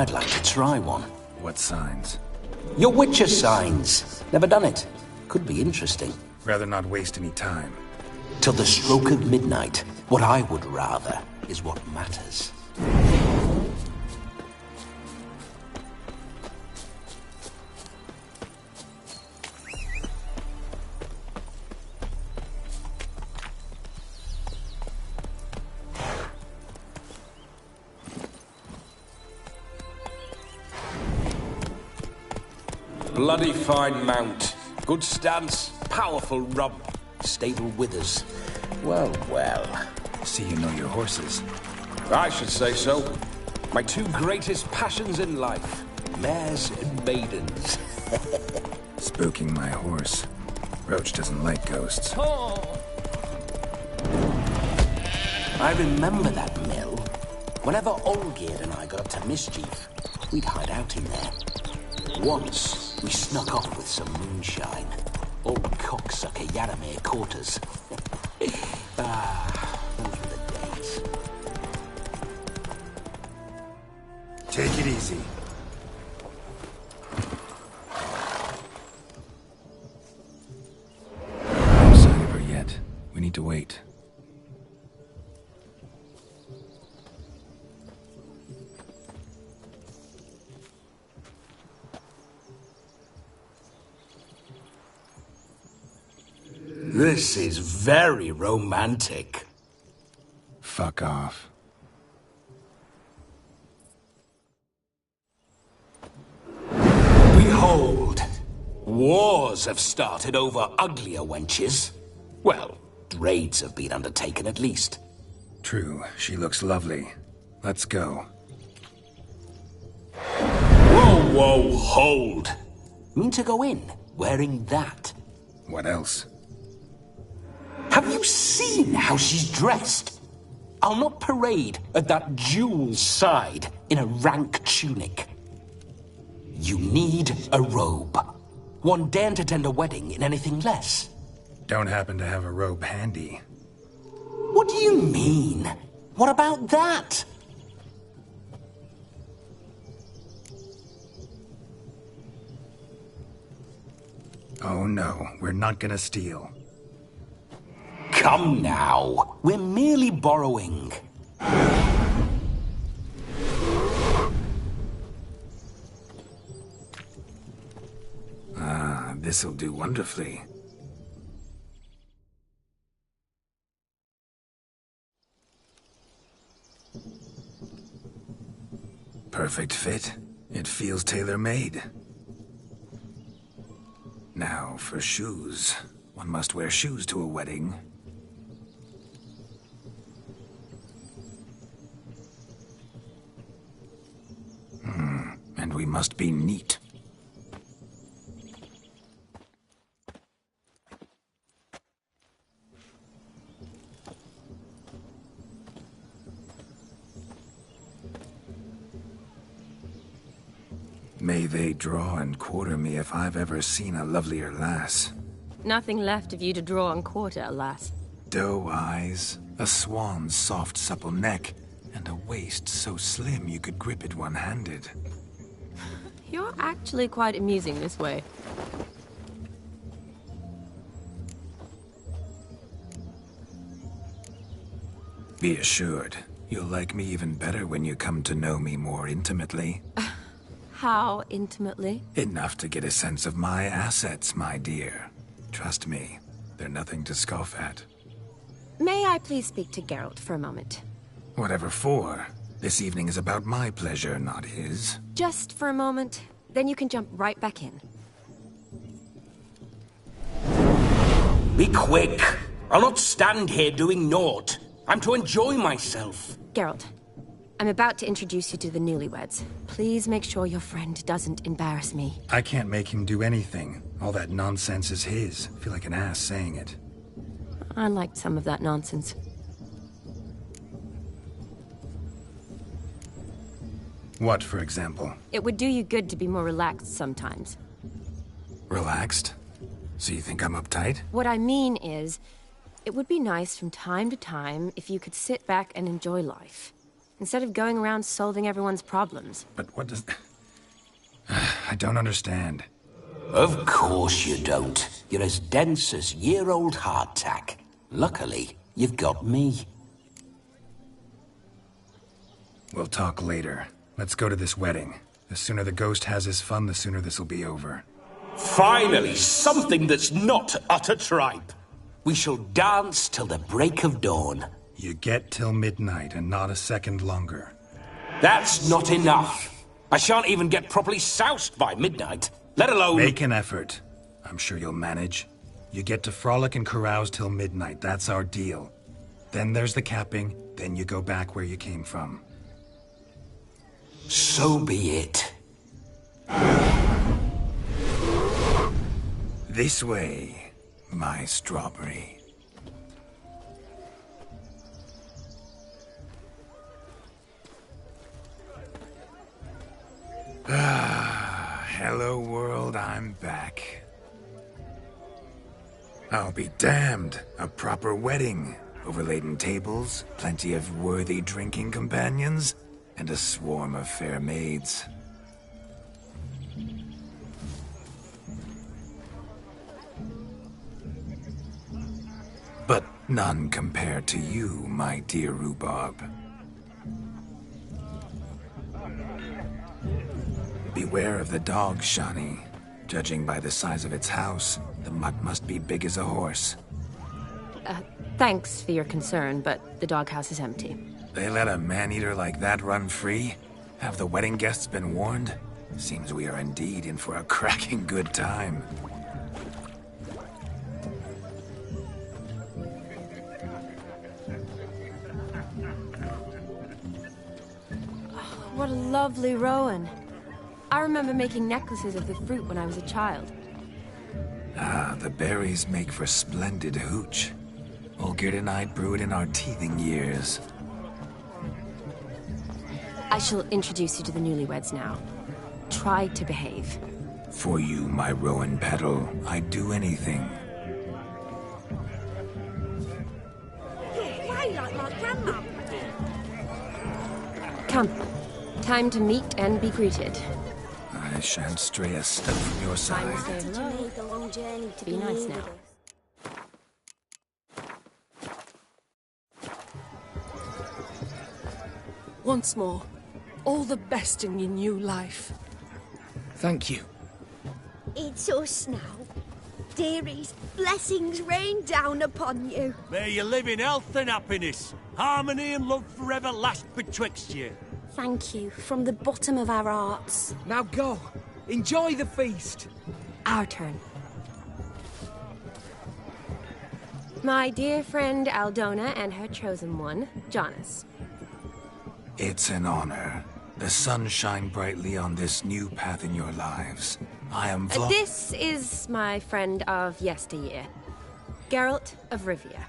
I'd like to try one. What signs? Your Witcher signs. Never done it. Could be interesting. Rather not waste any time. Till the stroke of midnight, what I would rather is what matters. Bloody fine mount. Good stance, powerful rump, stable withers. Well, well. See you know your horses. I should say so. My two greatest passions in life. Mares and maidens. Spooking my horse. Roach doesn't like ghosts. I remember that mill. Whenever Olgerd and I got up to mischief, we'd hide out in there. Once, we snuck off with some moonshine. Old cocksucker Yaramir caught us. Those were the days. Take it easy. No sign of her yet. We need to wait. This is very romantic. Fuck off. Behold, wars have started over uglier wenches. Well, raids have been undertaken at least. True, she looks lovely. Let's go. Whoa, whoa, hold. Mean to go in, wearing that? What else? Have you seen how she's dressed? I'll not parade at that jewel's side in a rank tunic. You need a robe. One daren't attend a wedding in anything less. Don't happen to have a robe handy. What do you mean? What about that? Oh no, we're not gonna steal. Come now, we're merely borrowing. Ah, this'll do wonderfully. Perfect fit. It feels tailor-made. Now, for shoes. One must wear shoes to a wedding. And we must be neat. May they draw and quarter me if I've ever seen a lovelier lass. Nothing left of you to draw and quarter, alas. Doe eyes, a swan's soft supple neck, and a waist so slim you could grip it one-handed. You're actually quite amusing this way. Be assured, you'll like me even better when you come to know me more intimately. How intimately? Enough to get a sense of my assets, my dear. Trust me, they're nothing to scoff at. May I please speak to Geralt for a moment? Whatever for. This evening is about my pleasure, not his. Just for a moment, then you can jump right back in. Be quick. I'll not stand here doing naught. I'm to enjoy myself. Geralt, I'm about to introduce you to the newlyweds. Please make sure your friend doesn't embarrass me. I can't make him do anything. All that nonsense is his. I feel like an ass saying it. I liked some of that nonsense. What, for example? It would do you good to be more relaxed sometimes. Relaxed? So you think I'm uptight? What I mean is, it would be nice from time to time if you could sit back and enjoy life. instead of going around solving everyone's problems. But what does... I don't understand. Of course you don't. You're as dense as year-old hardtack. Luckily, you've got me. We'll talk later. Let's go to this wedding. The sooner the ghost has his fun, the sooner this'll be over. Finally, something that's not utter tripe. We shall dance till the break of dawn. You get till midnight and not a second longer. That's not enough. I shan't even get properly soused by midnight, let alone... Make an effort. I'm sure you'll manage. You get to frolic and carouse till midnight, that's our deal. Then there's the capping, then you go back where you came from. So be it. This way, my strawberry. Hello world, I'm back. I'll be damned. A proper wedding. Overladen tables, plenty of worthy drinking companions, and a swarm of fair maids. But none compared to you, my dear rhubarb. Beware of the dog, Shani. Judging by the size of its house, the mutt must be big as a horse. Thanks for your concern, but the doghouse is empty. They let a man-eater like that run free? Have the wedding guests been warned? Seems we are indeed in for a cracking good time. What a lovely rowan. I remember making necklaces of the fruit when I was a child. Ah, the berries make for splendid hooch. Olgerd and I brewed in our teething years. I shall introduce you to the newlyweds now. Try to behave. For you, my rowan petal, I'd do anything. Play like my grandma. Come. Time to meet and be greeted. I shan't stray a step from your side. Say hello. Make a long journey to Be nice now. Once more, all the best in your new life. Thank you. It's us now. Dearies, blessings rain down upon you. May you live in health and happiness. Harmony and love forever last betwixt you. Thank you from the bottom of our hearts. Now go. Enjoy the feast. Our turn. My dear friend Aldona and her chosen one, Jonas. It's an honor. The sun shine brightly on this new path in your lives. I am This is my friend of yesteryear, Geralt of Rivia.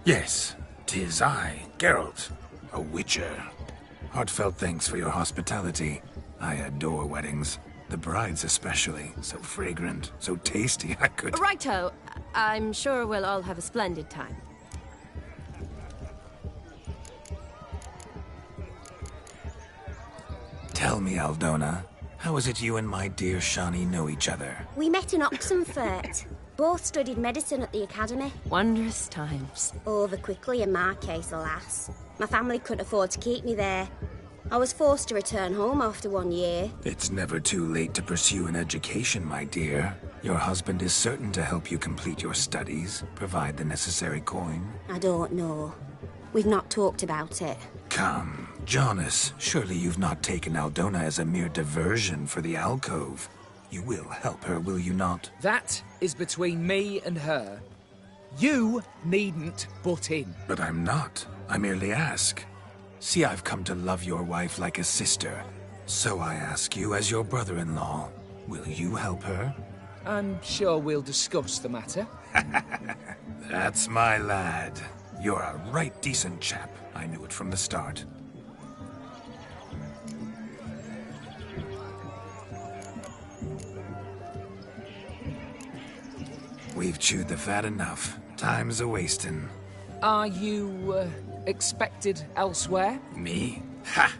Yes, 'tis I, Geralt, a witcher. Heartfelt thanks for your hospitality. I adore weddings. The brides especially. So fragrant, so tasty, I could... Righto. I'm sure we'll all have a splendid time. Tell me, Aldona, how is it you and my dear Shani know each other? We met in Oxenfurt. Both studied medicine at the academy. Wondrous times. Over quickly in my case, alas. My family couldn't afford to keep me there. I was forced to return home after 1 year. It's never too late to pursue an education, my dear. Your husband is certain to help you complete your studies, provide the necessary coin. I don't know. We've not talked about it. Come, Jonas, surely you've not taken Aldona as a mere diversion for the alcove. You will help her, will you not? That is between me and her. You needn't butt in. But I'm not. I merely ask. See, I've come to love your wife like a sister. So I ask you as your brother-in-law, will you help her? I'm sure we'll discuss the matter. That's my lad. You're a right decent chap. I knew it from the start. We've chewed the fat enough. Time's a-wasting. Are you, expected elsewhere? Me? Ha!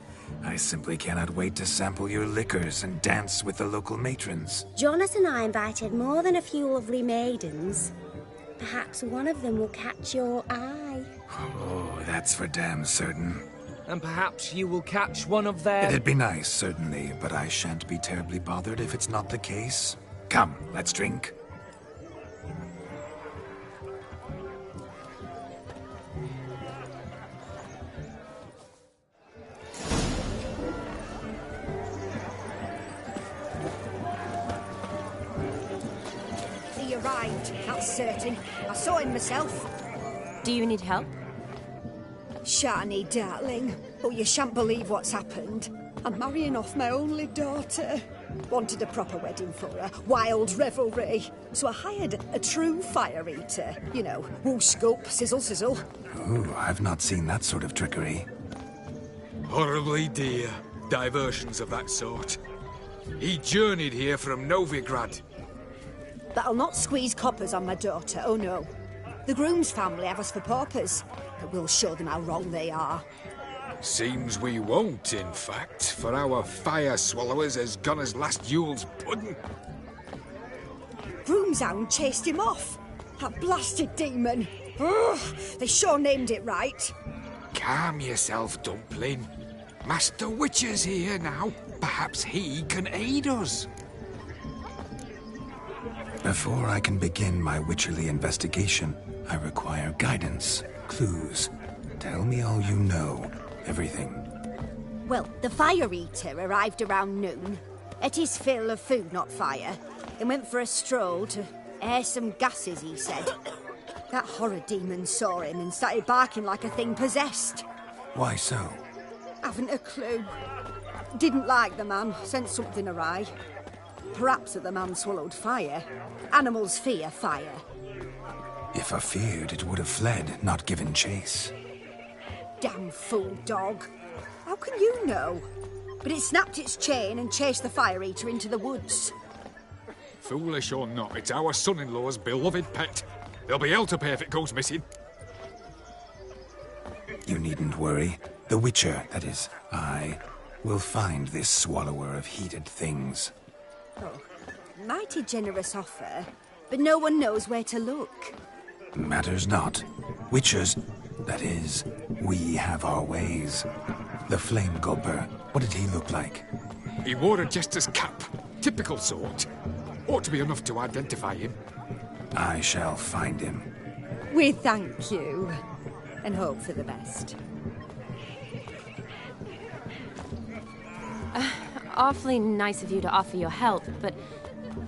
I simply cannot wait to sample your liquors and dance with the local matrons. Jonas and I invited more than a few lovely maidens. Perhaps one of them will catch your eye. Oh, that's for damn certain. And perhaps you will catch one of their... It'd be nice, certainly, but I shan't be terribly bothered if it's not the case. Come, let's drink. He arrived, that's certain. I saw him myself. Do you need help? Shani, darling. Oh, you shan't believe what's happened. I'm marrying off my only daughter. Wanted a proper wedding for her. Wild revelry. So I hired a true fire eater. You know, whoosh, scoop, sizzle, sizzle. Ooh, I've not seen that sort of trickery. Horribly dear diversions of that sort. He journeyed here from Novigrad. That'll not squeeze coppers on my daughter, oh no. The groom's family have us for paupers, but we'll show them how wrong they are. Seems we won't, in fact, for our fire swallowers has gone as last Yule's pudding. Groom's hound chased him off. That blasted demon. Ugh, they sure named it right. Calm yourself, Dumpling. Master Witcher's here now. Perhaps he can aid us. Before I can begin my witcherly investigation, I require guidance, clues. Tell me all you know. Everything. Well, the fire eater arrived around noon. Ate his fill of food, not fire. Then went for a stroll to air some gases, he said. That horror demon saw him and started barking like a thing possessed. Why so? Haven't a clue. Didn't like the man, sent something awry. Perhaps that the man swallowed fire. Animals fear fire. If I feared, it would have fled, not given chase. Damn fool dog. How can you know? But it snapped its chain and chased the fire eater into the woods. Foolish or not, it's our son-in-law's beloved pet. There'll be hell to pay if it goes missing. You needn't worry. The Witcher, that is, I, will find this swallower of heated things. Oh, mighty generous offer, but no one knows where to look. Matters not. Witchers, that is, we have our ways. The Flame Gulper, what did he look like? He wore a jester's cap. Typical sort. Ought to be enough to identify him. I shall find him. We thank you, and hope for the best. Awfully nice of you to offer your help, but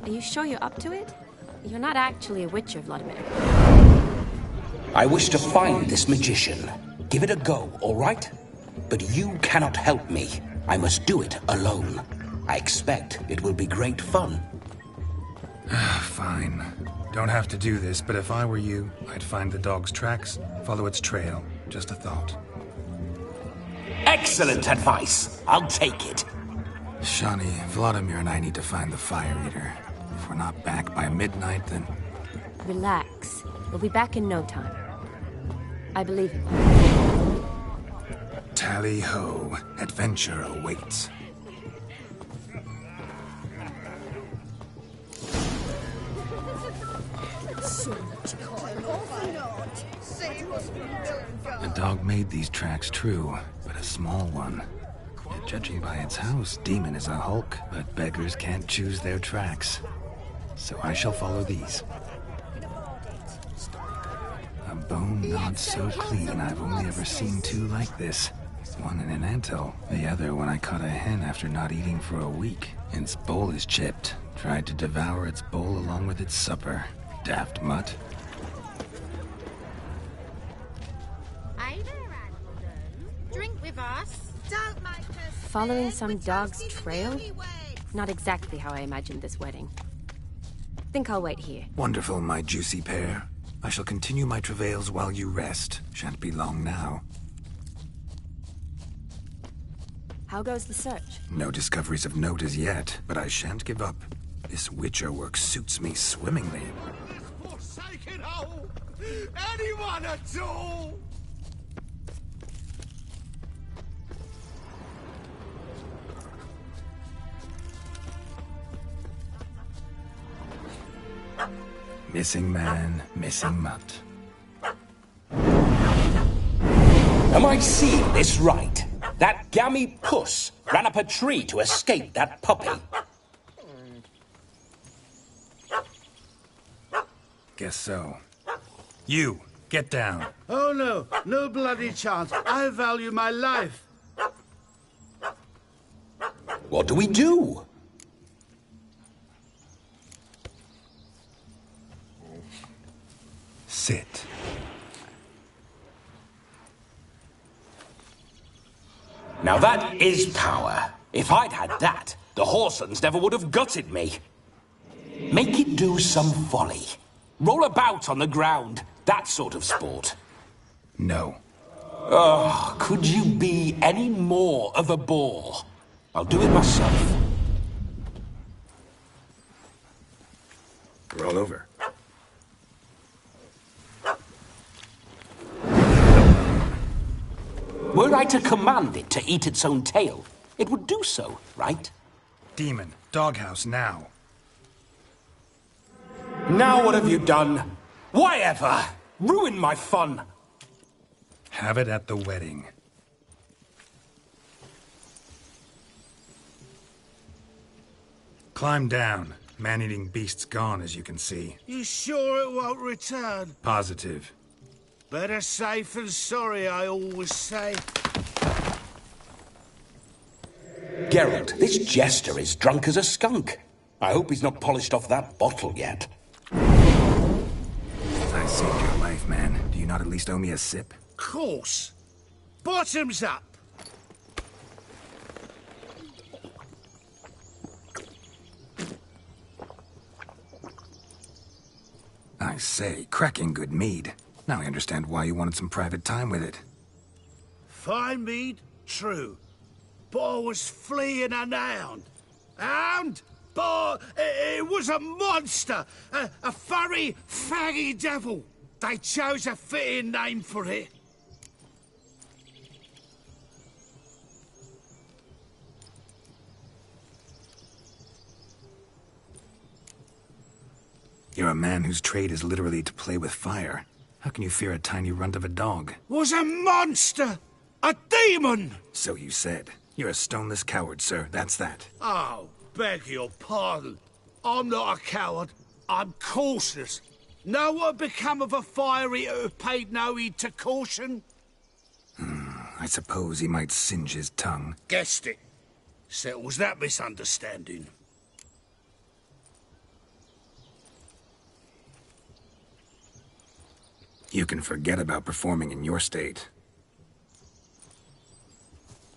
are you sure you're up to it? You're not actually a witcher, Vladimir. I wish to find this magician. Give it a go, all right? But you cannot help me. I must do it alone. I expect it will be great fun. Fine. Don't have to do this, but if I were you, I'd find the dog's tracks, follow its trail. Just a thought. Excellent advice. I'll take it. Shani, Vladimir and I need to find the fire eater. If we're not back by midnight, then... Relax. We'll be back in no time. I believe in you. Tally-ho. Adventure awaits. The dog made these tracks true, but a small one. And judging by its house, Demon is a hulk, but beggars can't choose their tracks. So I shall follow these. A bone not so clean I've only ever seen two like this. One in an anthill, the other when I caught a hen after not eating for a week. Its bowl is chipped. Tried to devour its bowl along with its supper. Daft mutt. Drink with us. Don't make us Following some dog's trail? Not exactly how I imagined this wedding. Think I'll wait here. Wonderful, my juicy pair. I shall continue my travails while you rest. Shan't be long now. How goes the search? No discoveries of note as yet, but I shan't give up. This Witcher work suits me swimmingly. Forsaken hole! Anyone at all! Missing man, missing mutt. Am I seeing this right? That gammy puss ran up a tree to escape that puppy. Guess so. You, get down. Oh no, no bloody chance. I value my life. What do we do? Sit. Now that is power. If I'd had that, the Horsons never would have gutted me. Make it do some folly. Roll about on the ground. That sort of sport. No. Oh, could you be any more of a bore? I'll do it myself. Roll over. Were I to command it to eat its own tail, it would do so, right? Demon, doghouse now. Now what have you done? Why ever? Ruin my fun. Have it at the wedding. Climb down. Man-eating beast's gone, as you can see. You sure it won't return? Positive. Better safe than sorry, I always say. Geralt, this jester is drunk as a skunk. I hope he's not polished off that bottle yet. I saved your life, man. Do you not at least owe me a sip? Course. Bottoms up. I say, cracking good mead. Now I understand why you wanted some private time with it. Fine mead, true. But I was fleeing an hound. Hound? But it was a monster. A furry, faggy devil. They chose a fitting name for it. You're a man whose trade is literally to play with fire. How can you fear a tiny runt of a dog? Was a monster! A demon! So you said. You're a stoneless coward, sir. That's that. Oh, beg your pardon. I'm not a coward. I'm cautious. Know what become of a fire eater who paid no heed to caution? I suppose he might singe his tongue. Guessed it. Settles that misunderstanding. You can forget about performing in your state.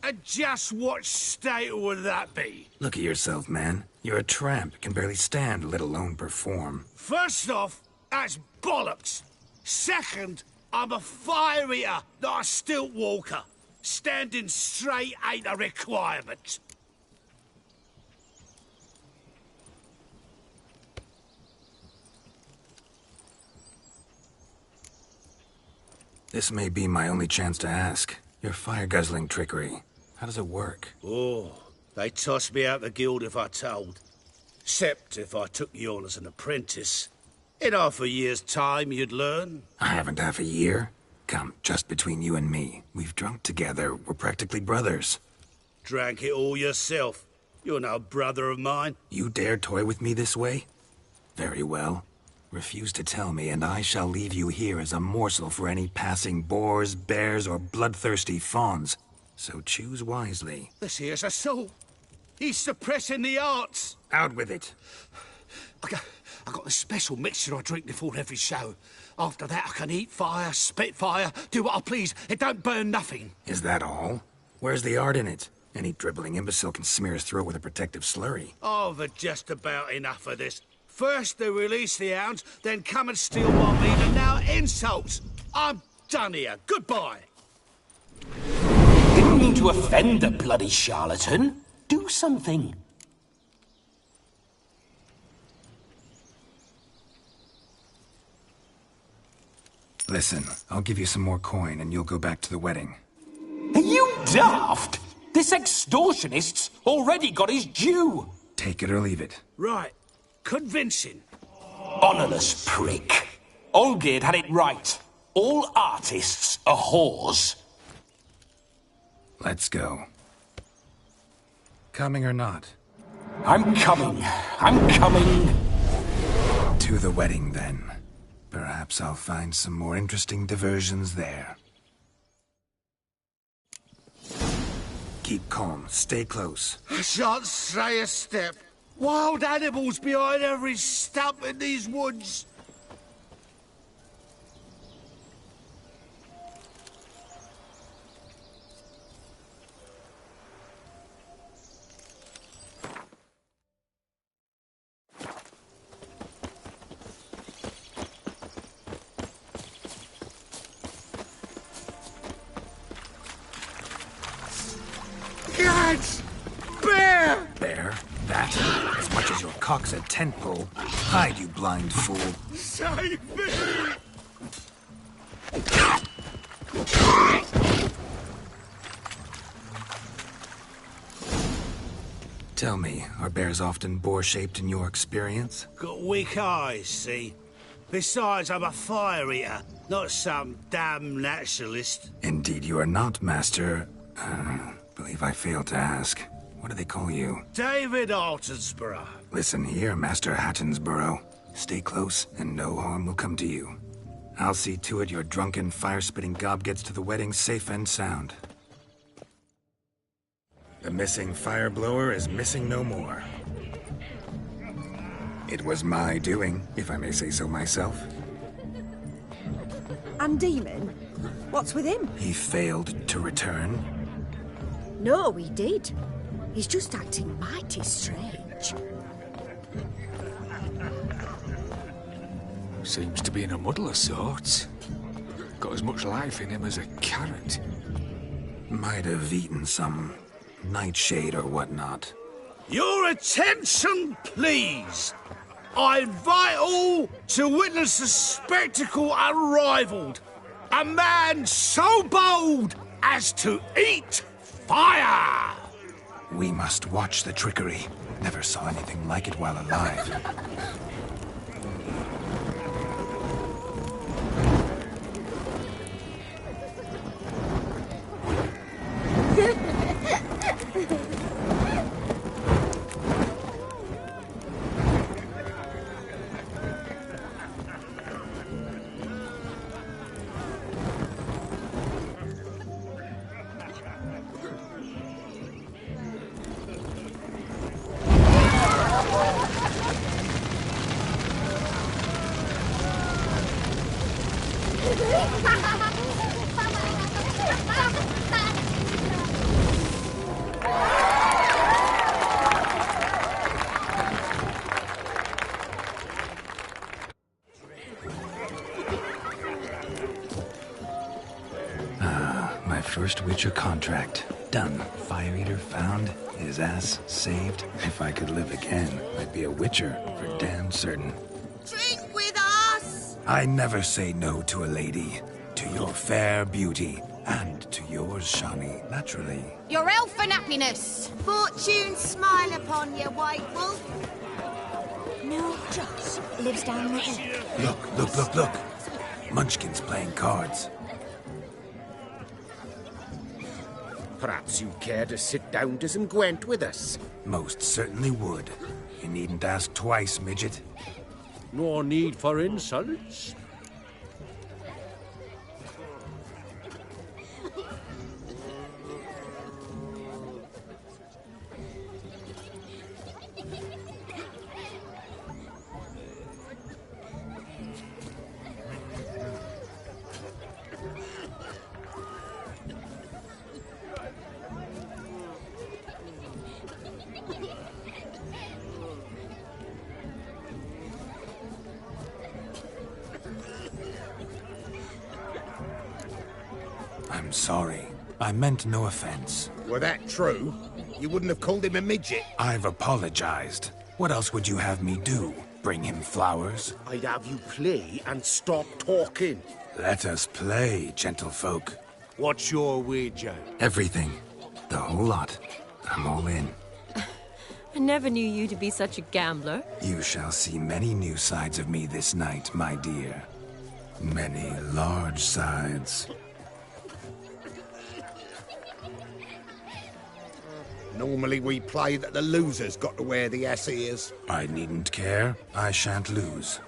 And just what state would that be? Look at yourself, man. You're a tramp, can barely stand, let alone perform. First off, that's bollocks. Second, I'm a fire eater, not a stilt walker. Standing straight ain't a requirement. This may be my only chance to ask. Your fire-guzzling trickery. How does it work? Oh, they toss me out the guild if I told. Except if I took you on as an apprentice. In half a year's time, you'd learn. I haven't half a year. Come, just between you and me. We've drunk together. We're practically brothers. Drank it all yourself. You're no brother of mine. You dare toy with me this way? Very well. Refuse to tell me, and I shall leave you here as a morsel for any passing boars, bears, or bloodthirsty fawns. So choose wisely. This here's assault. He's suppressing the arts. Out with it. I got a special mixture I drink before every show. After that, I can eat fire, spit fire, do what I please. It don't burn nothing. Is that all? Where's the art in it? Any dribbling imbecile can smear his throat with a protective slurry. I've had just about enough of this. First they release the hounds, then come and steal my meat, and now insults. I'm done here. Goodbye. Didn't mean to offend the bloody charlatan. Do something. Listen, I'll give you some more coin and you'll go back to the wedding. Are you daft? This extortionist's already got his due. Take it or leave it. Right. Convincing. Honourless prick. Olgerd had it right. All artists are whores. Let's go. Coming or not? I'm coming. I'm coming. To the wedding, then. Perhaps I'll find some more interesting diversions there. Keep calm. Stay close. I shan't stray a step. Wild animals behind every stump in these woods. Gads! Bear! Bear? That? As much as your cock's a tent pole. Hide, you blind fool. Save me! Tell me, are bears often boar-shaped in your experience? Got weak eyes, see? Besides, I'm a fire eater, not some damn naturalist. Indeed you are not, Master... believe I failed to ask. What do they call you? David Altonsborough. Listen here, Master Hattonsborough. Stay close, and no harm will come to you. I'll see to it your drunken, fire-spitting gob gets to the wedding safe and sound. The missing fire blower is missing no more. It was my doing, if I may say so myself. And Demon? What's with him? He failed to return. No, he did. He's just acting mighty strange. Seems to be in a muddle of sorts. Got as much life in him as a carrot. Might have eaten some nightshade or whatnot. Your attention, please. I invite all to witness a spectacle unrivaled. A man so bold as to eat fire! We must watch the trickery. Never saw anything like it while alive. First Witcher contract. Done. Fire Eater found. His ass saved. If I could live again, I'd be a Witcher for damn certain. Drink with us! I never say no to a lady. To your fair beauty. And to yours, Shani, naturally. Your elfin happiness! Fortune smile upon you, White Wolf. No, Joss lives down the hill. Look. Munchkin's playing cards. Perhaps you'd care to sit down to some Gwent with us? Most certainly would. You needn't ask twice, midget. No need for insults. I'm sorry. I meant no offense. Were that true, you wouldn't have called him a midget. I've apologized. What else would you have me do? Bring him flowers? I'd have you play and stop talking. Let us play, gentlefolk. What's your wager? Everything. The whole lot. I'm all in. I never knew you to be such a gambler. You shall see many new sides of me this night, my dear. Many large sides. Normally we play that the loser's got to wear the ass ears. I needn't care. I shan't lose.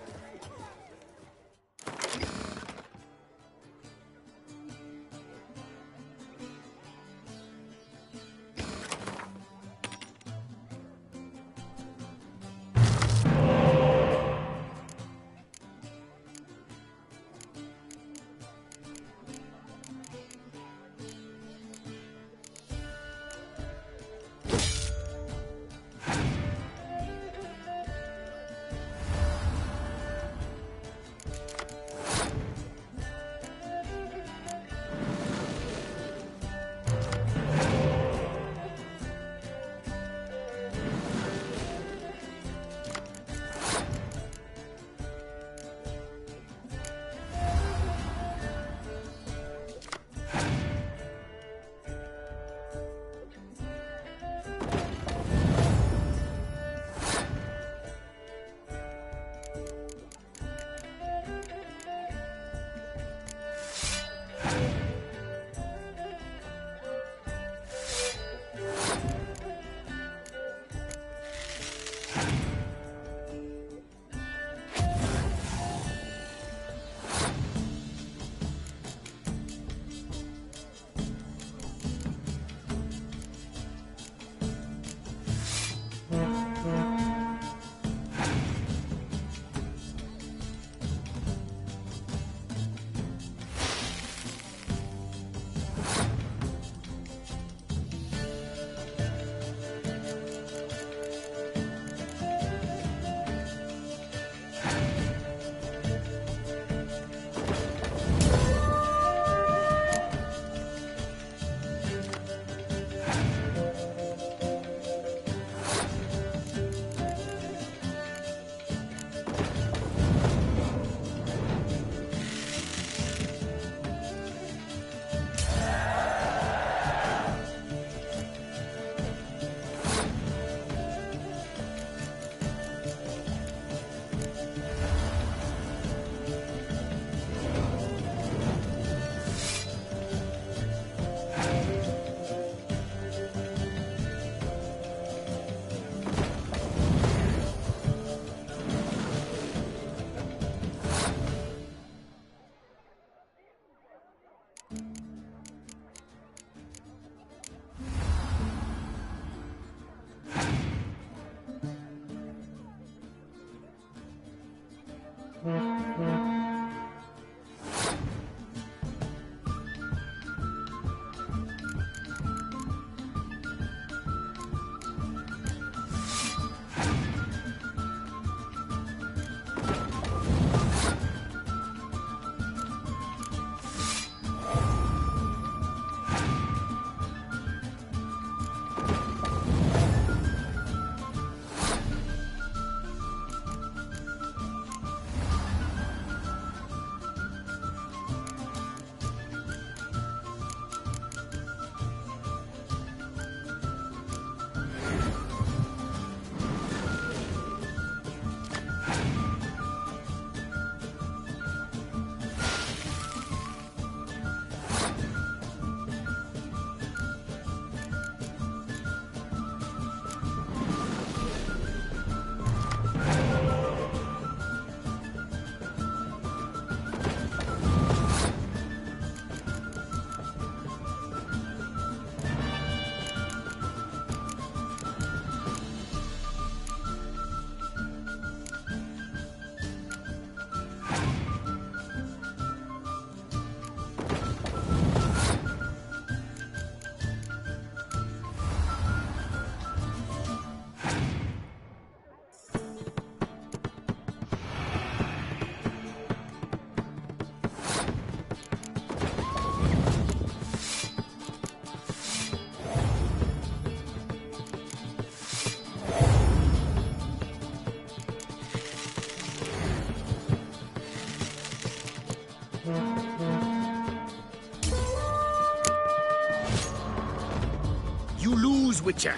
You lose, Witcher.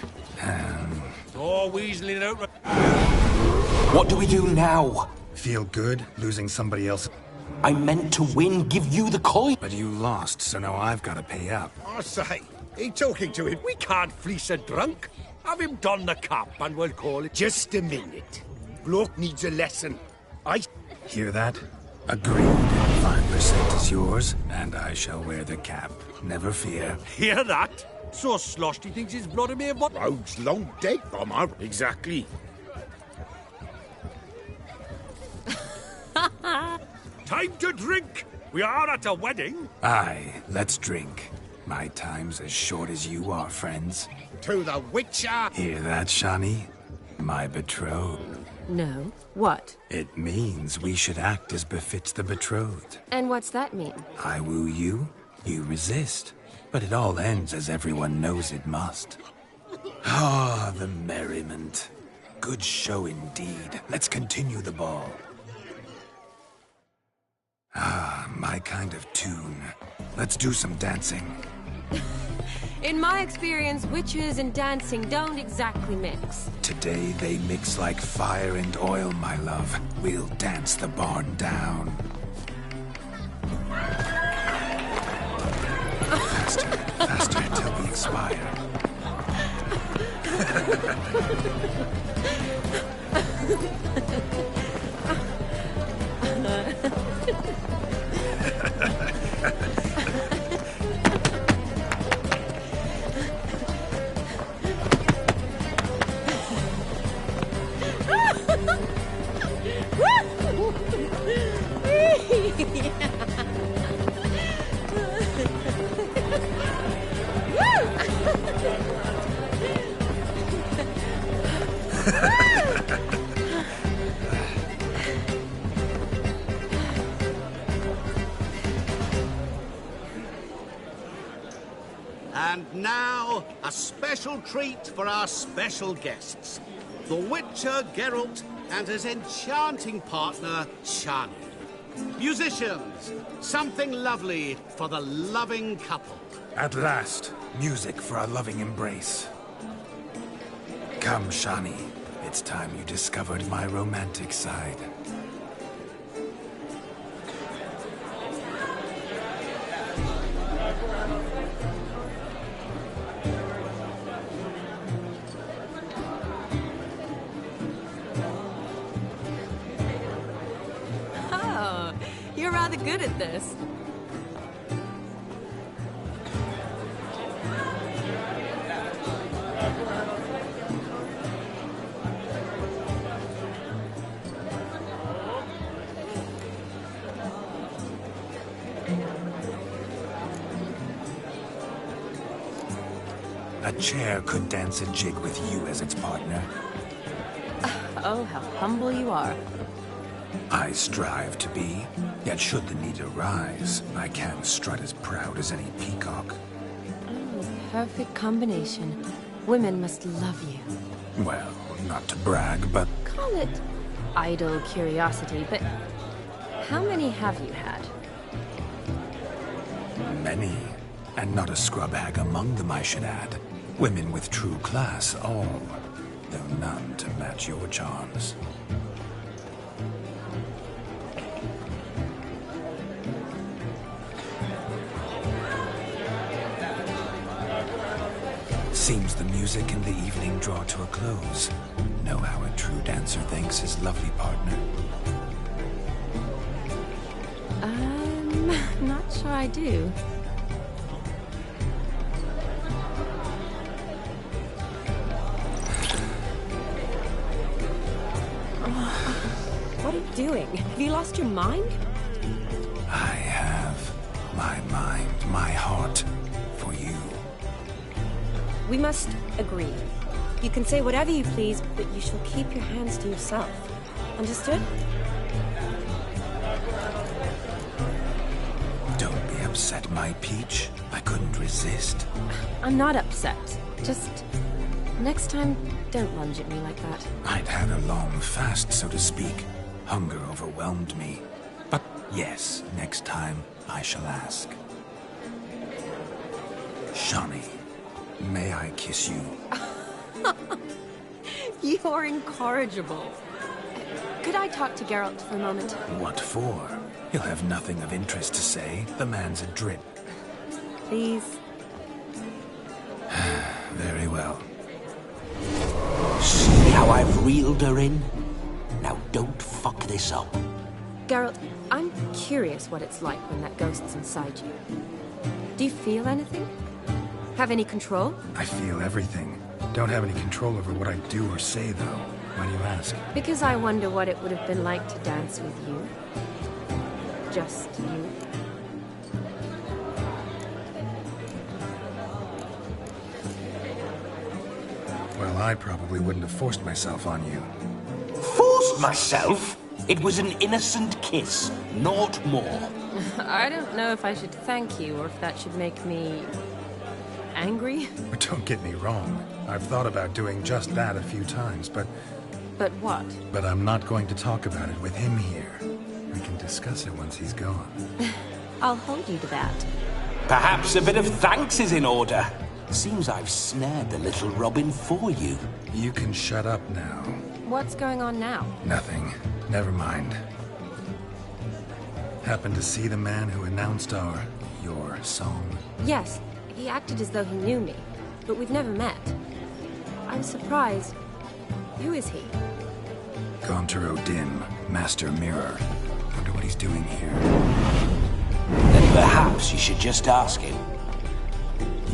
Oh, weaseling out. What do we do now? Feel good losing somebody else? I meant to win, give you the coin. But you lost, so now I've got to pay up. I say, he talking to him. We can't fleece a drunk. Have him don the cap and we'll call it. Just a minute. Bloke needs a lesson. Hear that? Agreed. 5% is yours, and I shall wear the cap. Never fear. Hear that? So sloshed he thinks his blood may have... Rogue's long dead, bomber. Exactly. Time to drink. We are at a wedding. Aye, let's drink. My time's as short as you are, friends. To the Witcher. Hear that, Shani? My betrothed. No. What? It means we should act as befits the betrothed. And what's that mean? I woo you, you resist. But it all ends as everyone knows it must. Ah, the merriment. Good show indeed. Let's continue the ball. Ah, my kind of tune. Let's do some dancing. In my experience, witches and dancing don't exactly mix. Today they mix like fire and oil, my love. We'll dance the barn down. Faster, faster till we expire. And now, a special treat for our special guests. The Witcher Geralt and his enchanting partner, Shani. Musicians, something lovely for the loving couple. At last, music for our loving embrace. Come, Shani. It's time you discovered my romantic side. Oh, you're rather good at this. A chair could dance a jig with you as its partner. Oh, how humble you are. I strive to be, yet should the need arise, I can strut as proud as any peacock. Oh, perfect combination. Women must love you. Well, not to brag, but... Call it idle curiosity, but how many have you had? Many. And not a scrub hag among them, I should add. Women with true class, all. Though none to match your charms. Seems the music and the evening draw to a close. Know how a true dancer thanks his lovely partner. Not sure I do. What are you doing? Have you lost your mind? I have my mind, my heart, for you. We must agree. You can say whatever you please, but you shall keep your hands to yourself. Understood? Don't be upset, my peach. I couldn't resist. I'm not upset. Just next time, don't lunge at me like that. I'd had a long fast, so to speak. Hunger overwhelmed me. But yes, next time I shall ask. Shani, may I kiss you? You're incorrigible. Could I talk to Geralt for a moment? What for? He'll have nothing of interest to say. The man's a drip. Please. Very well. See how I've reeled her in? Now don't fuck this up. Geralt, I'm curious what it's like when that ghost's inside you. Do you feel anything? Have any control? I feel everything. Don't have any control over what I do or say, though. Why do you ask? Because I wonder what it would have been like to dance with you. Just you. Well, I probably wouldn't have forced myself on you. Forced myself? It was an innocent kiss, naught more. I don't know if I should thank you or if that should make me angry. But don't get me wrong. I've thought about doing just that a few times, but... But what? But I'm not going to talk about it with him here. We can discuss it once he's gone. I'll hold you to that. Perhaps a bit of thanks is in order. Seems I've snared the little Robin for you. You can shut up now. What's going on now? Nothing. Never mind. Happened to see the man who announced your song? Yes, he acted as though he knew me, but we've never met. I was surprised. Who is he? Gaunter O'Dim, Master Mirror. Wonder what he's doing here. Then perhaps you should just ask him.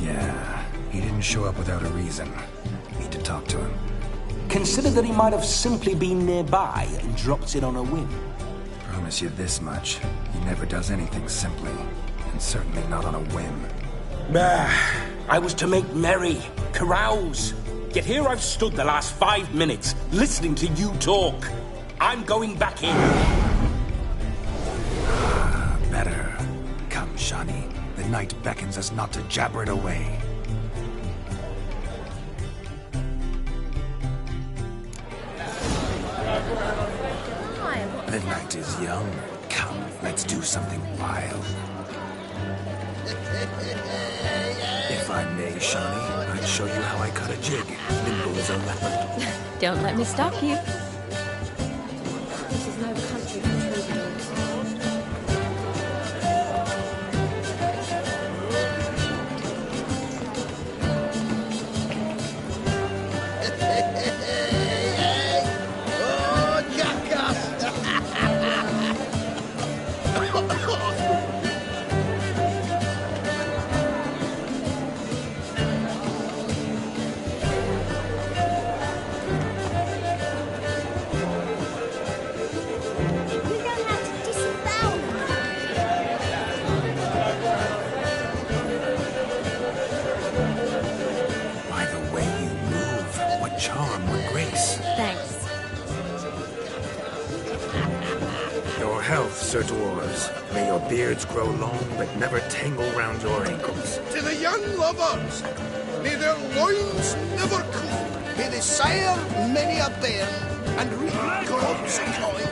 Yeah, he didn't show up without a reason. Need to talk to him. Consider that he might have simply been nearby and dropped in on a whim. Promise you this much. He never does anything simply. And certainly not on a whim. I was to make merry, carouse. Yet here I've stood the last 5 minutes, listening to you talk. I'm going back in. Better. Come, Shani. The night beckons us not to jabber it away. The night is young. Come, let's do something wild. If I may, Shani, I'd show you how I cut a jig, nimble as a leopard. Don't let me stop you. This is no country for troubadours. Charm or grace. Thanks. Your health, Sir Dwarves. May your beards grow long, but never tangle round your ankles. To the young lovers, may their loins never cool. May they sire many a bairn and reap God's coin.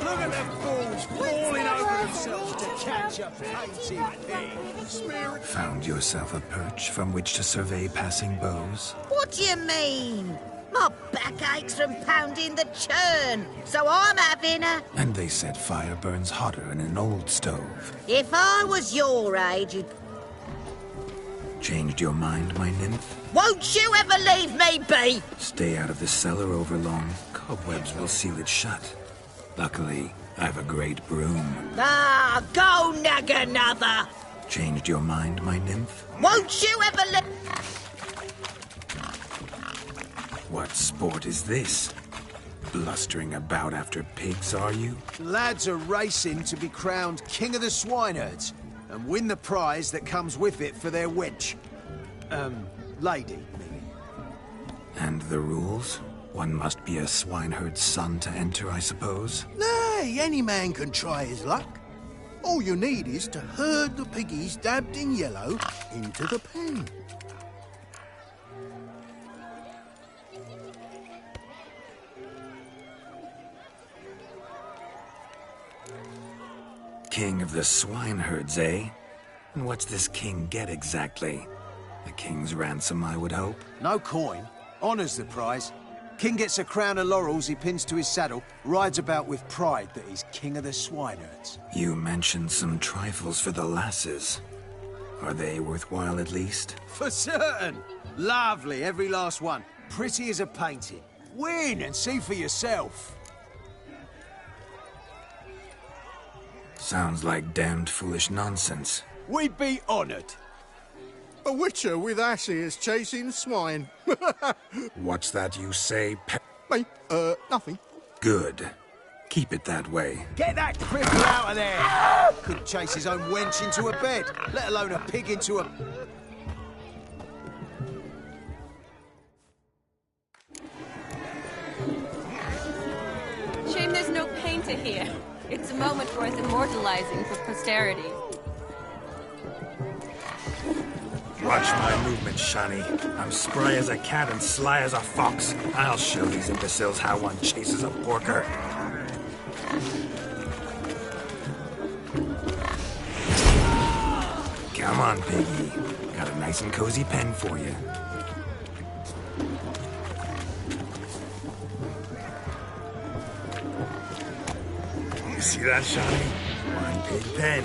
Look at them fools falling over themselves to catch a painted pig. Found yourself a perch from which to survey passing beaux? What do you mean? My back aches from pounding the churn, so I'm having a... And they said fire burns hotter in an old stove. If I was your age, you'd... Changed your mind, my nymph? Won't you ever leave me be? Stay out of the cellar overlong. Cobwebs will seal it shut. Luckily, I've a great broom. Ah, go nag another. Changed your mind, my nymph? Won't you ever let... What sport is this? Blustering about after pigs, are you? Lads are racing to be crowned King of the Swineherds and win the prize that comes with it for their wench. Lady, maybe. And the rules? One must be a swineherd's son to enter, I suppose? Nay, any man can try his luck. All you need is to herd the piggies dabbed in yellow into the pen. King of the swineherds, eh? And what's this king get exactly? The king's ransom, I would hope. No coin. Honours the prize. King gets a crown of laurels he pins to his saddle, rides about with pride that he's king of the swineherds. You mentioned some trifles for the lasses. Are they worthwhile at least? For certain! Lovely, every last one. Pretty as a painting. Win and see for yourself. Sounds like damned foolish nonsense. We'd be honoured. A witcher with asses chasing swine. What's that you say, Me? Nothing. Good. Keep it that way. Get that cripple out of there! Couldn't chase his own wench into a bed, let alone a pig into a... Shame there's no painter here. It's a moment worth immortalizing for posterity. Watch my movements, Shani. I'm spry as a cat and sly as a fox. I'll show these imbeciles how one chases a porker. Come on, piggy. Got a nice and cozy pen for you. You see that, Shani? One big pen.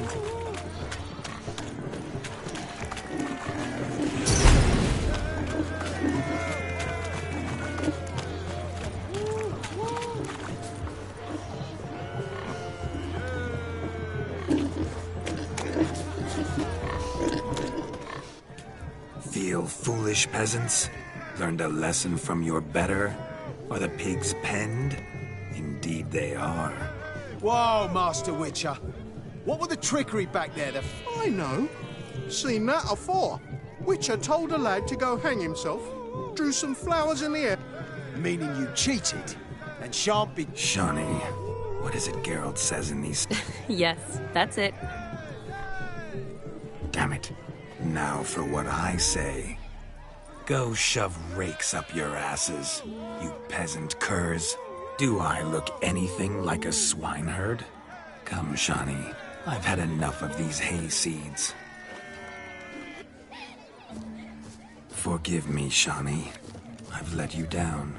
Feel foolish, peasants? Learned a lesson from your better? Are the pigs penned? Indeed they are. Whoa, Master Witcher. What were the trickery back there? I know. Seen that afore. Witcher told a lad to go hang himself. Drew some flowers in the air. Meaning you cheated and shan't be... Shani, what is it Geralt says in these... Yes, that's it. Damn it. Now for what I say. Go shove rakes up your asses, you peasant curs. Do I look anything like a swineherd? Come, Shani. I've had enough of these hay seeds. Forgive me, Shani. I've let you down.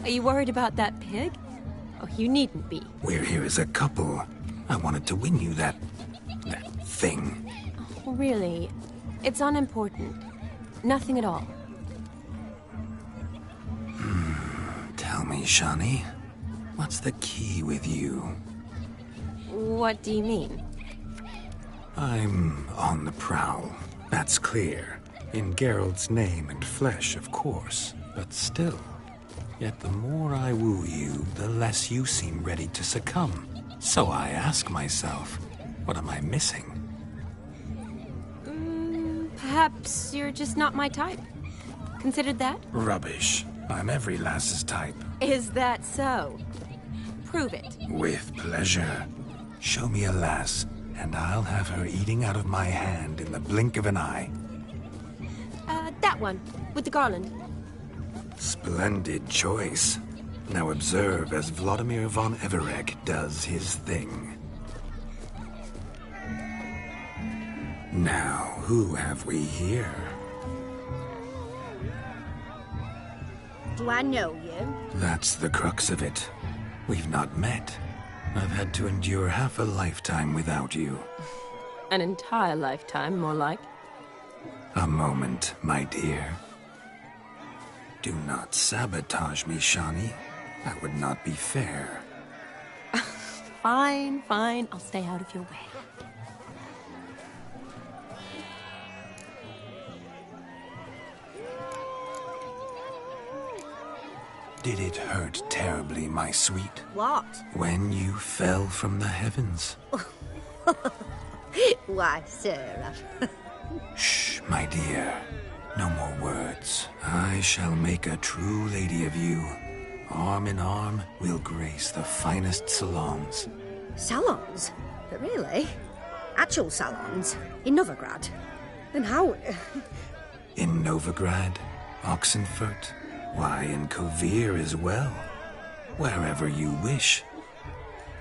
Are you worried about that pig? Oh, you needn't be. We're here as a couple. I wanted to win you that thing. Oh, really? It's unimportant. Nothing at all. Tell me, Shani, what's the key with you? What do you mean? I'm on the prowl. That's clear. In Geralt's name and flesh, of course. But still. Yet the more I woo you, the less you seem ready to succumb. So I ask myself, what am I missing? Perhaps you're just not my type. Considered that? Rubbish. I'm every lass's type. Is that so? Prove it. With pleasure. Show me a lass, and I'll have her eating out of my hand in the blink of an eye. That one, with the garland. Splendid choice. Now observe as Vladimir von Everek does his thing. Now, who have we here? Do I know you? That's the crux of it. We've not met. I've had to endure half a lifetime without you. An entire lifetime, more like. A moment, my dear. Do not sabotage me, Shani. That would not be fair. Fine, fine. I'll stay out of your way. Did it hurt terribly, my sweet? What? When you fell from the heavens? Why, Sarah. Shh, my dear. No more words. I shall make a true lady of you. Arm in arm, we'll grace the finest salons. Salons? But really? Actual salons? In Novigrad? Then how... In Novigrad, Oxenfurt, why, in Kovir as well. Wherever you wish.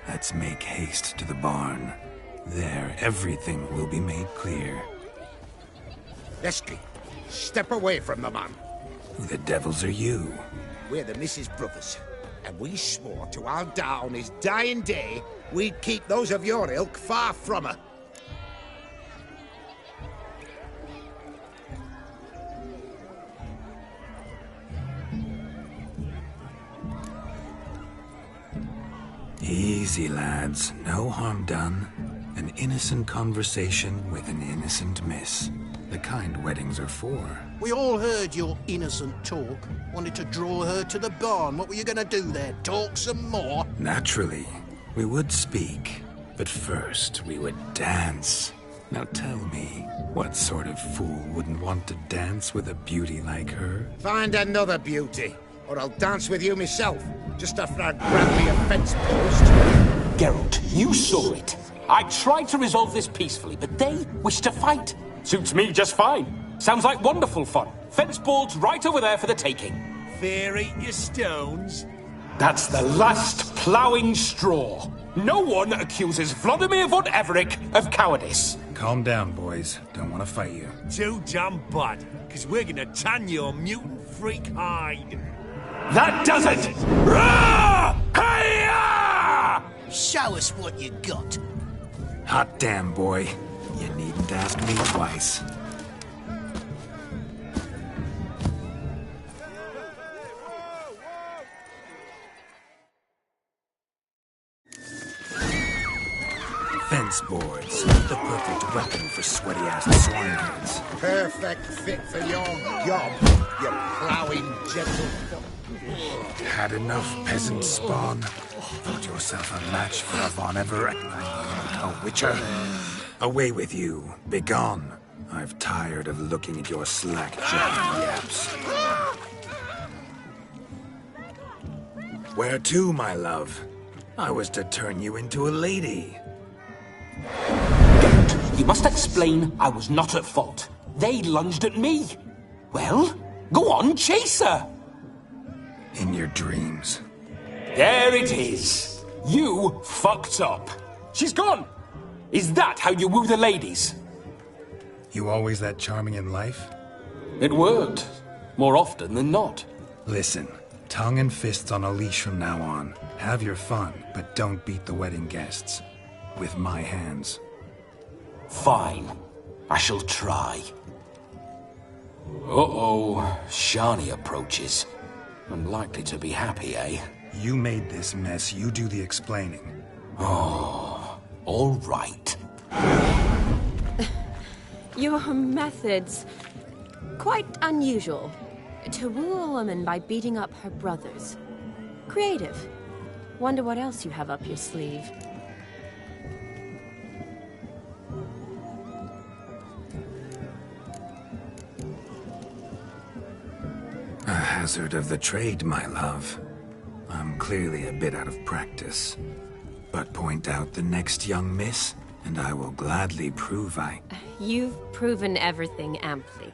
Let's make haste to the barn. There, everything will be made clear. Leslie, step away from the man. Who the devils are you? We're the Mrs. Brothers, and we swore to our Da on his dying day we'd keep those of your ilk far from her. Easy, lads. No harm done. An innocent conversation with an innocent miss. The kind weddings are for. We all heard your innocent talk. Wanted to draw her to the barn. What were you gonna do there? Talk some more? Naturally, we would speak. But first, we would dance. Now tell me, what sort of fool wouldn't want to dance with a beauty like her? Find another beauty, or I'll dance with you myself, just after I grab me a fence post. Geralt, you saw it. I tried to resolve this peacefully, but they wish to fight. Suits me just fine. Sounds like wonderful fun. Fence boards right over there for the taking. Fear eat your stones. That's the last ploughing straw. No one accuses Vladimir von Everett of cowardice. Calm down, boys. Don't want to fight you. Too damn bad, because we're gonna tan your mutant freak hide. That does it! Rah! Hi-ya! Show us what you got. Hot damn, boy. You needn't ask me twice. Fence boards. The perfect weapon for sweaty-ass swineherds. Perfect fit for your job, you ploughing gentleman. Had enough, peasant spawn. Thought yourself a match for a Von Everett. A witcher. Away with you. Begone. I've tired of looking at your slack-jawed yaps. Where to, my love? I was to turn you into a lady. You must explain I was not at fault. They lunged at me. Well, go on, chase her. In your dreams. There it is. You fucked up. She's gone. Is that how you woo the ladies? You always that charming in life? It worked. More often than not. Listen, tongue and fists on a leash from now on. Have your fun, but don't beat the wedding guests. With my hands. Fine. I shall try. Uh-oh. Shani approaches. Unlikely to be happy, eh? You made this mess. You do the explaining. Oh, all right. Your methods... quite unusual. To woo a woman by beating up her brothers. Creative. Wonder what else you have up your sleeve. A hazard of the trade, my love. I'm clearly a bit out of practice. But point out the next young miss, and I will gladly prove I... You've proven everything amply.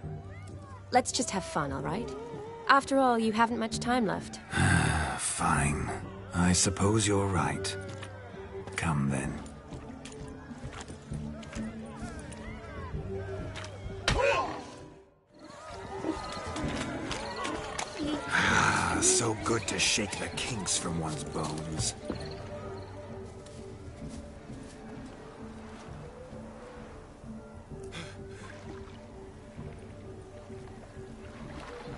Let's just have fun, all right? After all, you haven't much time left. Fine. I suppose you're right. Come then. So good to shake the kinks from one's bones.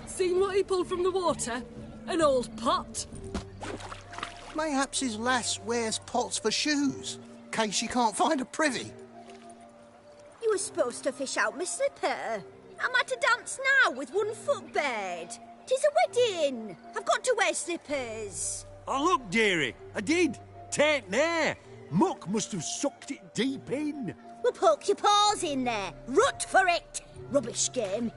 Seen what he pulled from the water? An old pot? Mayhaps his lass wears pots for shoes, in case you can't find a privy. You were supposed to fish out my slipper. I'm at a dance now with one foot bared. 'Tis a wedding. I've got to wear slippers. Oh, look, dearie, I did. Take there. Muck must have sucked it deep in. Well, poke your paws in there. Rut for it. Rubbish game.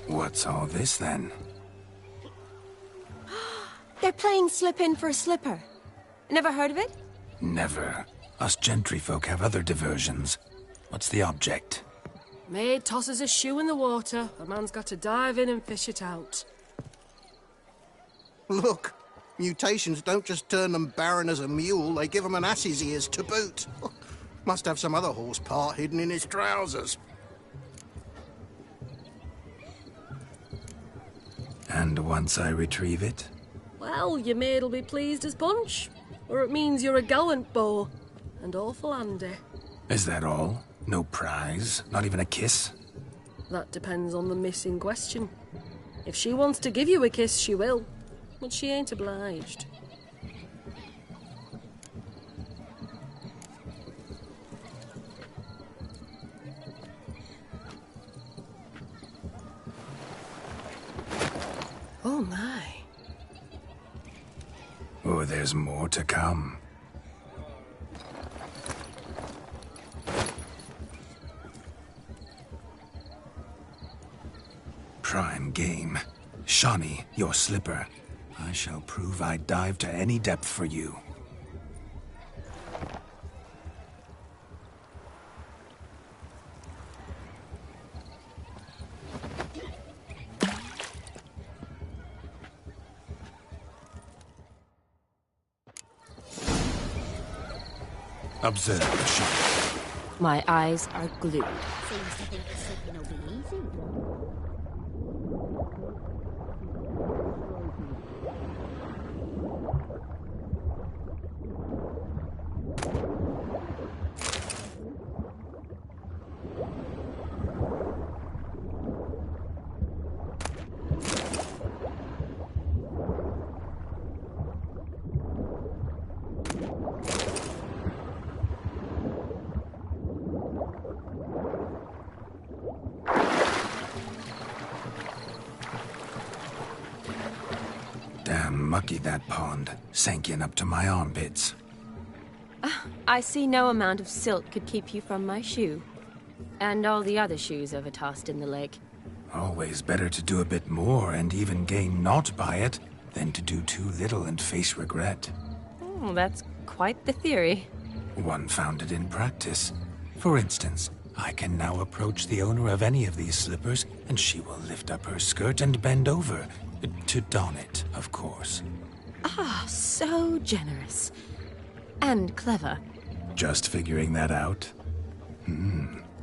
What's all this, then? They're playing slip-in for a slipper. Never heard of it? Never. Us gentry folk have other diversions. What's the object? Maid tosses a shoe in the water. A man's got to dive in and fish it out. Look, mutations don't just turn them barren as a mule, they give them an ass's ears to boot. Must have some other horse part hidden in his trousers. And once I retrieve it? Well, your maid'll be pleased as punch. Or it means you're a gallant beau. And awful handy. Is that all? No prize? Not even a kiss? That depends on the miss in question. If she wants to give you a kiss, she will. But she ain't obliged. Oh my. Oh, there's more to come. Prime game. Shawnee, your slipper. I shall prove I dive to any depth for you. Observe, Shawnee. My eyes are glued. Seems to think the slipping will be easy. Damn mucky, that pond. Sank in up to my armpits. I see no amount of silt could keep you from my shoe. And all the other shoes ever tossed in the lake. Always better to do a bit more and even gain naught by it than to do too little and face regret. Oh, that's quite the theory. One founded in practice. For instance, I can now approach the owner of any of these slippers, and she will lift up her skirt and bend over. To don it, of course. Ah, so generous. And clever. Just figuring that out?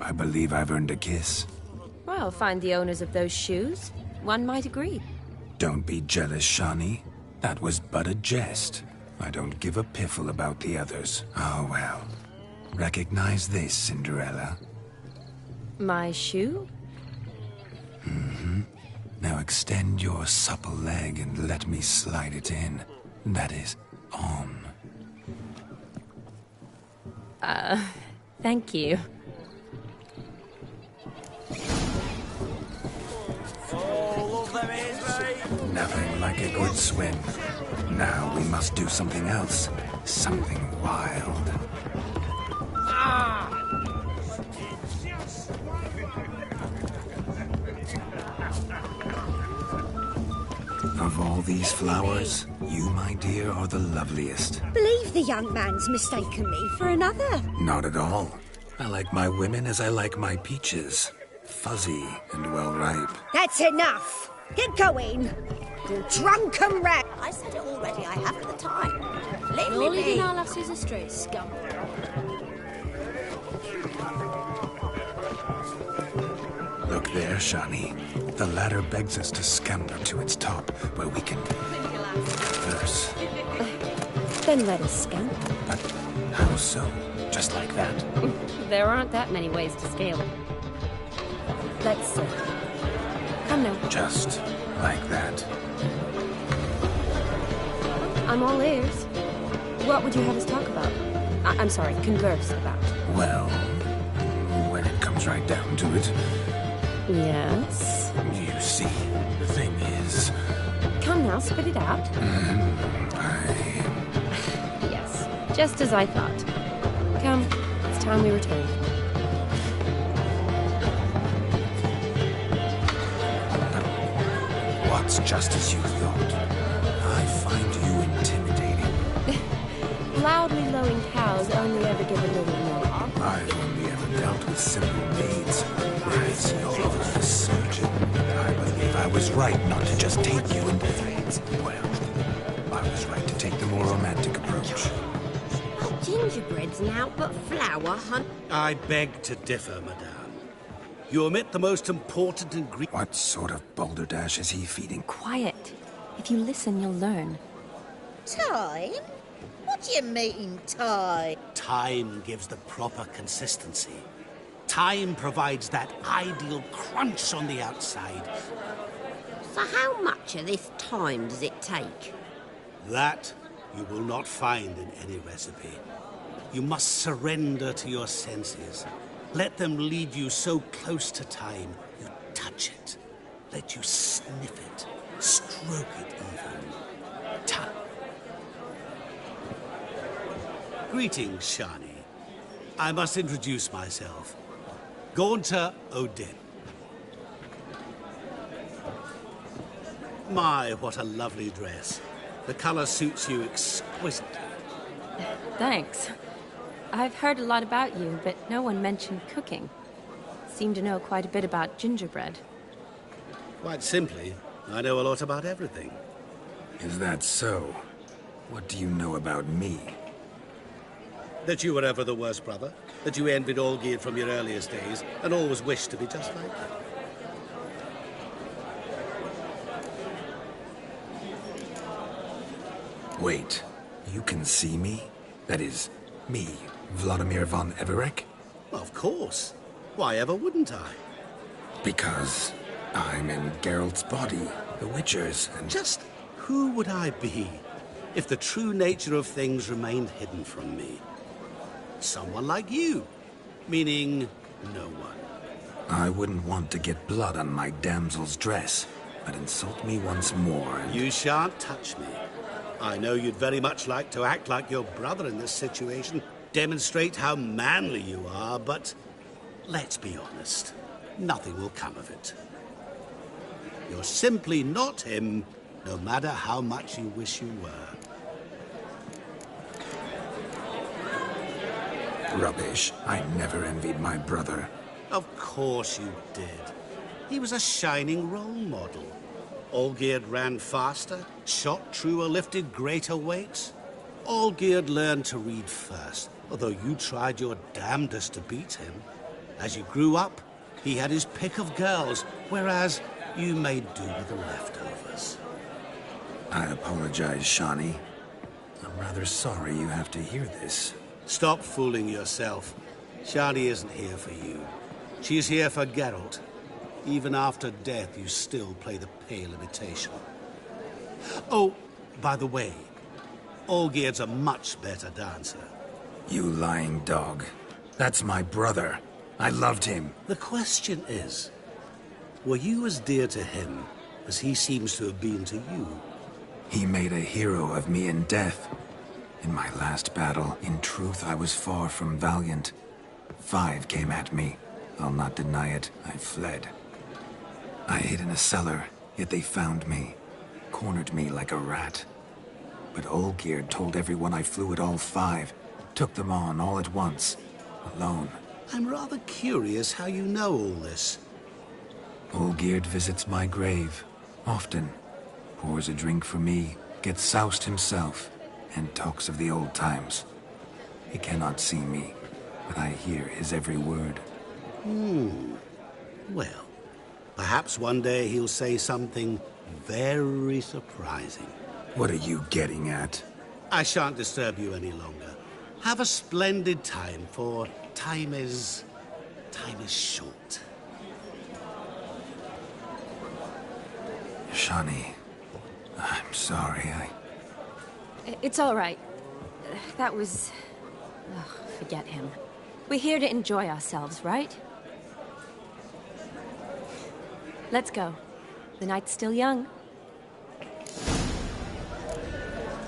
I believe I've earned a kiss. Well, find the owners of those shoes. One might agree. Don't be jealous, Shawnee. That was but a jest. I don't give a piffle about the others. Oh, well. Recognize this, Cinderella. My shoe? Now extend your supple leg and let me slide it in. That is, on. Thank you. Nothing like a good swim. Now we must do something else. Something wild. Of all these flowers, you, my dear, are the loveliest. Believe the young man's mistaken me for another. Not at all. I like my women as I like my peaches. Fuzzy and well ripe. That's enough. Get going. You drunken rat. I said it already, I haven't the time. Leave You're me leading be. our lasses astray, scum. Look there, Shawnee. The ladder begs us to scamper to its top, where we can converse. Then let us scamper. But how so? Just like that? There aren't that many ways to scale it. Let's see. Come now. Just like that. I'm all ears. What would you have us talk about? I'm sorry, converse about. Well, when it comes right down to it, Yes? you see, the thing is... Come now, spit it out. Yes, just as I thought. Come, it's time we returned. What's just as you thought? I find you intimidating. Loudly lowing cows only ever give a little more. I've only ever dealt with simple maids, whereas you're a surgeon. I believe I was right not to just take you and... Well, I was right to take the more romantic approach. How gingerbread's now but flour hunt. I beg to differ, madame. You omit the most important ingredient. What sort of balderdash is he feeding? Quiet. If you listen, you'll learn. Time? What do you mean, time? Time gives the proper consistency. Time provides that ideal crunch on the outside. So how much of this time does it take? That you will not find in any recipe. You must surrender to your senses. Let them lead you so close to time, you touch it. Let you sniff it, stroke it even. Time. Greetings, Shani. I must introduce myself. Gaunter Odin. My, what a lovely dress. The color suits you exquisitely. Thanks. I've heard a lot about you, but no one mentioned cooking. Seem to know quite a bit about gingerbread. Quite simply, I know a lot about everything. Is that so? What do you know about me? That you were ever the worst brother. That you envied Olgierd from your earliest days, and always wished to be just like him. Wait, you can see me? That is, me, Vladimir von Everek? Of course. Why ever wouldn't I? Because I'm in Geralt's body, the Witcher's, and... Just who would I be if the true nature of things remained hidden from me? Someone like you, meaning no one. I wouldn't want to get blood on my damsel's dress, but insult me once more and... You shan't touch me. I know you'd very much like to act like your brother in this situation, demonstrate how manly you are, but let's be honest, nothing will come of it. You're simply not him, no matter how much you wish you were. Rubbish. I never envied my brother. Of course you did. He was a shining role model. Olgierd ran faster, shot truer, lifted greater weights. Olgierd learned to read first, although you tried your damnedest to beat him. As you grew up, he had his pick of girls, whereas you made do with the leftovers. I apologize, Shani. I'm rather sorry you have to hear this. Stop fooling yourself. Shani isn't here for you. She's here for Geralt. Even after death, you still play the pale imitation. Oh, by the way, Olgierd's a much better dancer. You lying dog. That's my brother. I loved him. The question is, were you as dear to him as he seems to have been to you? He made a hero of me in death. In my last battle, in truth, I was far from valiant. 5 came at me. I'll not deny it. I fled. I hid in a cellar, yet they found me. Cornered me like a rat. But Olgierd told everyone I flew at all 5. Took them on all at once. Alone. I'm rather curious how you know all this. Olgierd visits my grave. Often. Pours a drink for me. Gets soused himself. And talks of the old times. He cannot see me, but I hear his every word. Well, perhaps one day he'll say something very surprising. What are you getting at? I shan't disturb you any longer. Have a splendid time, for time is short. Shani, I'm sorry, It's all right. That was... Ugh, forget him. We're here to enjoy ourselves, right? Let's go. The night's still young.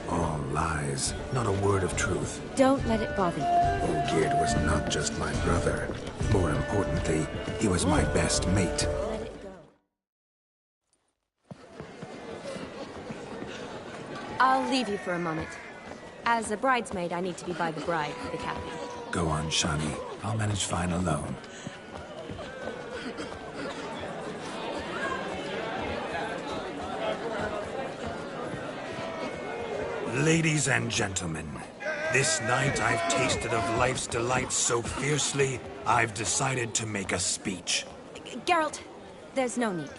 All lies, not a word of truth. Don't let it bother you. Olgierd was not just my brother. More importantly, he was my best mate. Let it go. I'll leave you for a moment. As a bridesmaid, I need to be by the bride for the capping. Go on, Shani. I'll manage fine alone. Ladies and gentlemen, This night I've tasted of life's delights so fiercely, I've decided to make a speech. Geralt, there's no need.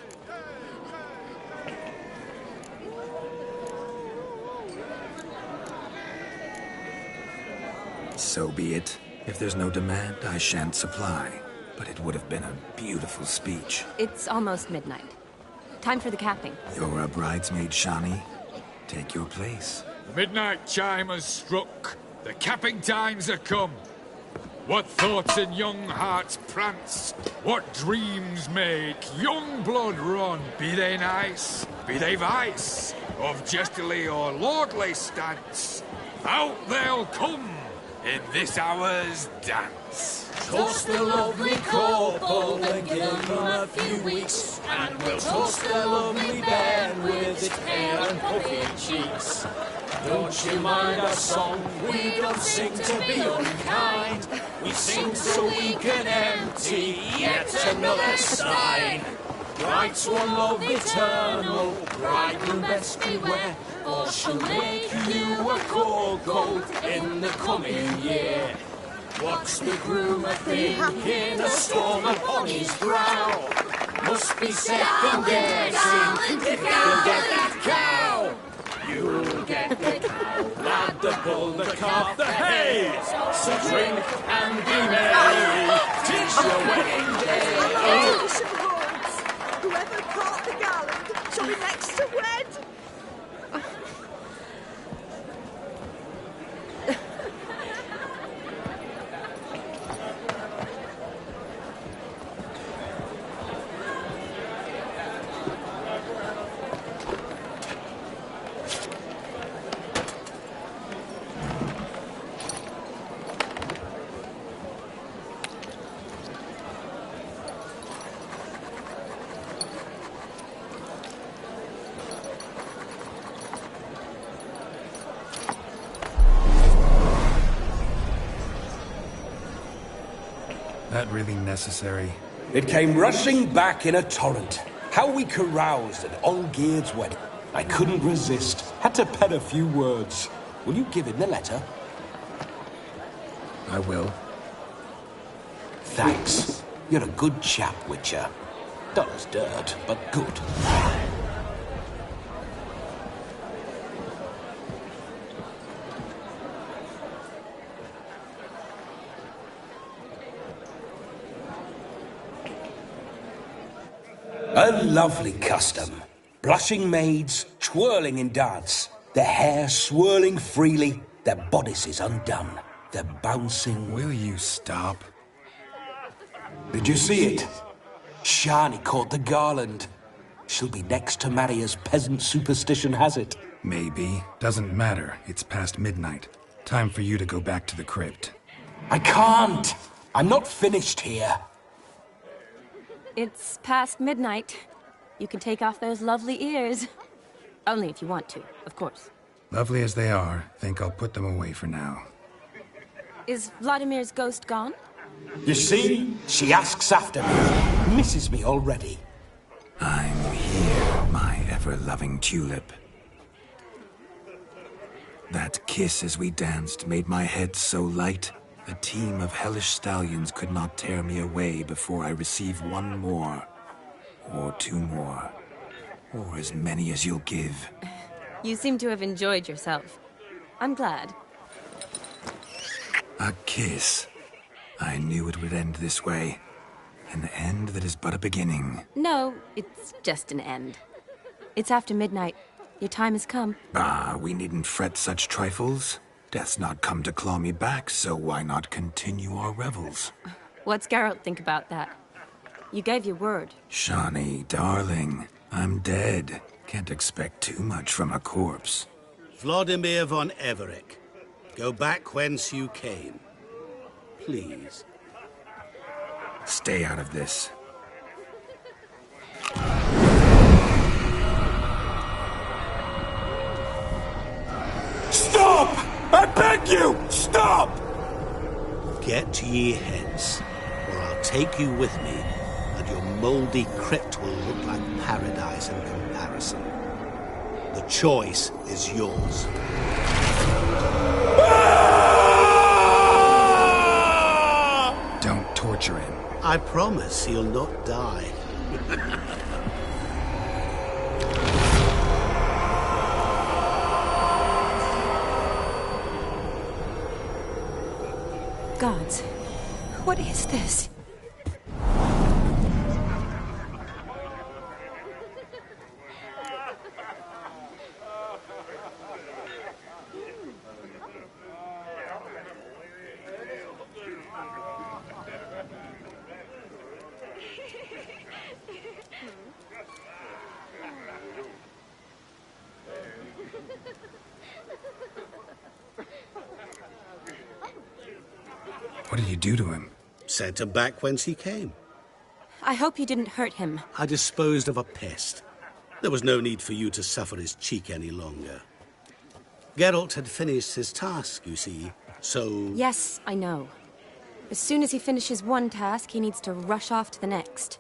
So be it. If there's no demand, I shan't supply. But it would have been a beautiful speech. It's almost midnight. Time for the capping. You're a bridesmaid, Shani. Take your place. The midnight chime has struck. The capping times are come. What thoughts in young hearts prance? What dreams make young blood run? Be they nice, be they vice, of jestily or lordly stance, out they'll come in this hour's dance. Toast the lovely couple and give them a few weeks, and we'll toast the lovely bed with its pale and puffy cheeks. Don't you mind our song? We don't sing to be unkind. We sing so we can empty yet another stein. Bride's one love eternal, bridegroom best beware, or she'll make you a cold coat in the coming year. What's the groom a thinking? A storm upon his brow. Must be second guessing if you get that cow. You'll get the cow, lad, the bull, the calf, the hay. So drink and be merry, 'tis your wedding day. Whoever caught the garland shall be next to wed. That really necessary? It came rushing back in a torrent. How we caroused at Olgierd's wedding. I couldn't resist. Had to pen a few words. Will you give him the letter? I will. Thanks. You're a good chap, Witcher. Dull as dirt, but good. A lovely custom. Blushing maids, twirling in dance, their hair swirling freely, their bodices undone, their bouncing... Will you stop? Did you see it? Shani caught the garland. She'll be next to marry as peasant superstition has it. Maybe. Doesn't matter. It's past midnight. Time for you to go back to the crypt. I can't. I'm not finished here. It's past midnight. You can take off those lovely ears. Only if you want to, of course. Lovely as they are, think I'll put them away for now. Is Vladimir's ghost gone? You see? She asks after me. Misses me already. I'm here, my ever-loving tulip. That kiss as we danced made my head so light. A team of hellish stallions could not tear me away before I receive one more. Or two more. Or as many as you'll give. You seem to have enjoyed yourself. I'm glad. A kiss. I knew it would end this way. An end that is but a beginning. No, it's just an end. It's after midnight. Your time has come. Ah, we needn't fret such trifles. Death's not come to claw me back, so why not continue our revels? What's Geralt think about that? You gave your word. Shani, darling, I'm dead. Can't expect too much from a corpse. Vladimir von Everec, go back whence you came. Please. Stay out of this. Stop! I beg you! Stop! Get ye hence, or I'll take you with me, and your mouldy crypt will look like paradise in comparison. The choice is yours. Ah! Butcher in. I promise he'll not die. Gods, what is this? What did you do to him? Sent him back whence he came. I hope you didn't hurt him. I disposed of a pest. There was no need for you to suffer his cheek any longer. Geralt had finished his task, you see, so... Yes, I know. As soon as he finishes one task, he needs to rush off to the next.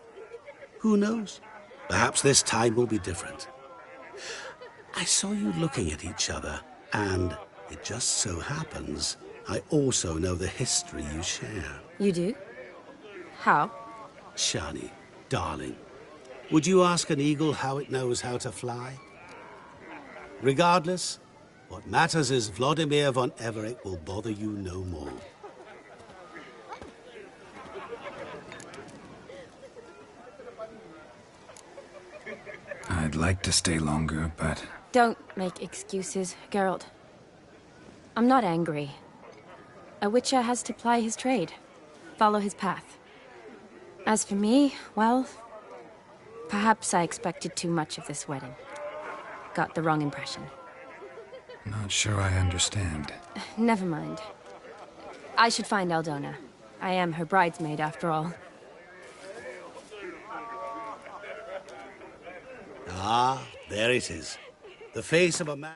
Who knows? Perhaps this time will be different. I saw you looking at each other, and it just so happens I also know the history you share. You do? How? Shani, darling, would you ask an eagle how it knows how to fly? Regardless, what matters is Vladimir von Everett will bother you no more. I'd like to stay longer, but... Don't make excuses, Geralt. I'm not angry. A witcher has to ply his trade, follow his path. As for me, well, perhaps I expected too much of this wedding. Got the wrong impression. Not sure I understand. Never mind. I should find Aldona. I am her bridesmaid, after all. Ah, there it is. The face of a man...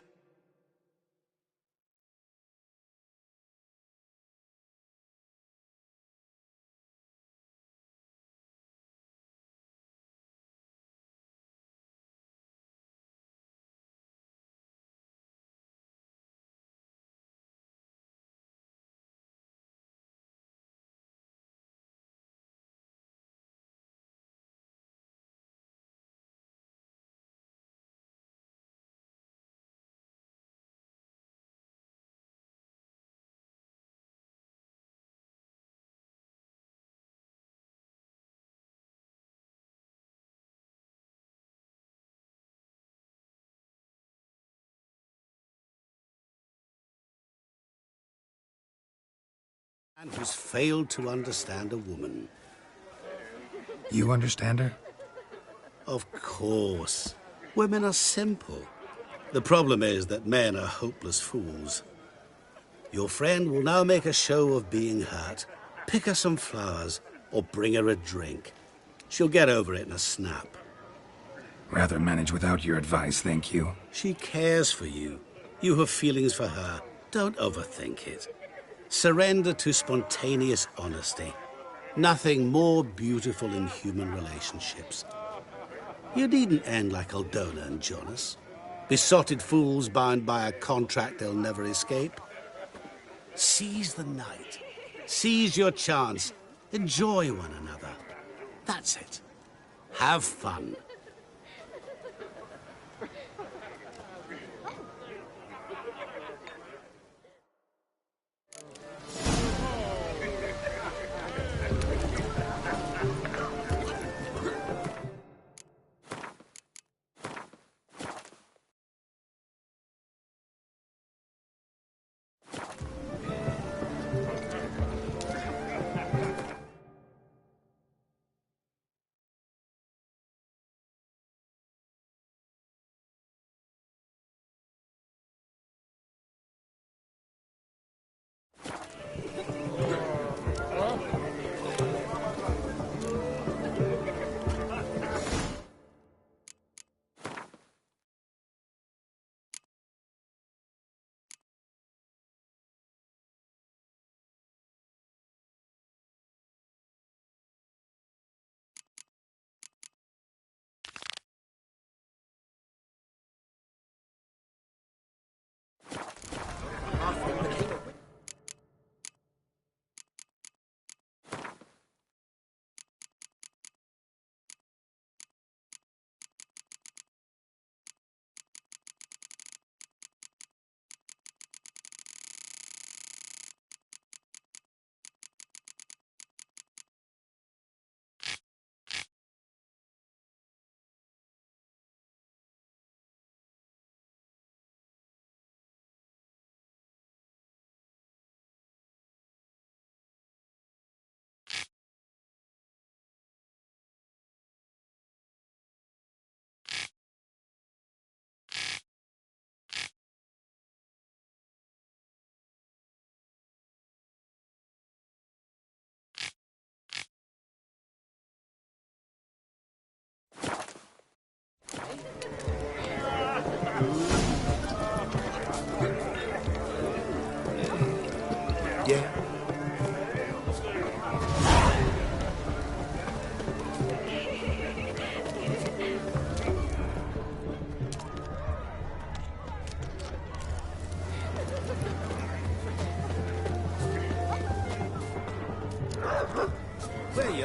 who's failed to understand a woman. You understand her? Of course. Women are simple. The problem is that men are hopeless fools. Your friend will now make a show of being hurt, pick her some flowers, or bring her a drink. She'll get over it in a snap. Rather manage without your advice, thank you. She cares for you. You have feelings for her. Don't overthink it. Surrender to spontaneous honesty. Nothing more beautiful in human relationships. You needn't end like Aldona and Jonas. Besotted fools bound by a contract they'll never escape. Seize the night. Seize your chance. Enjoy one another. That's it. Have fun.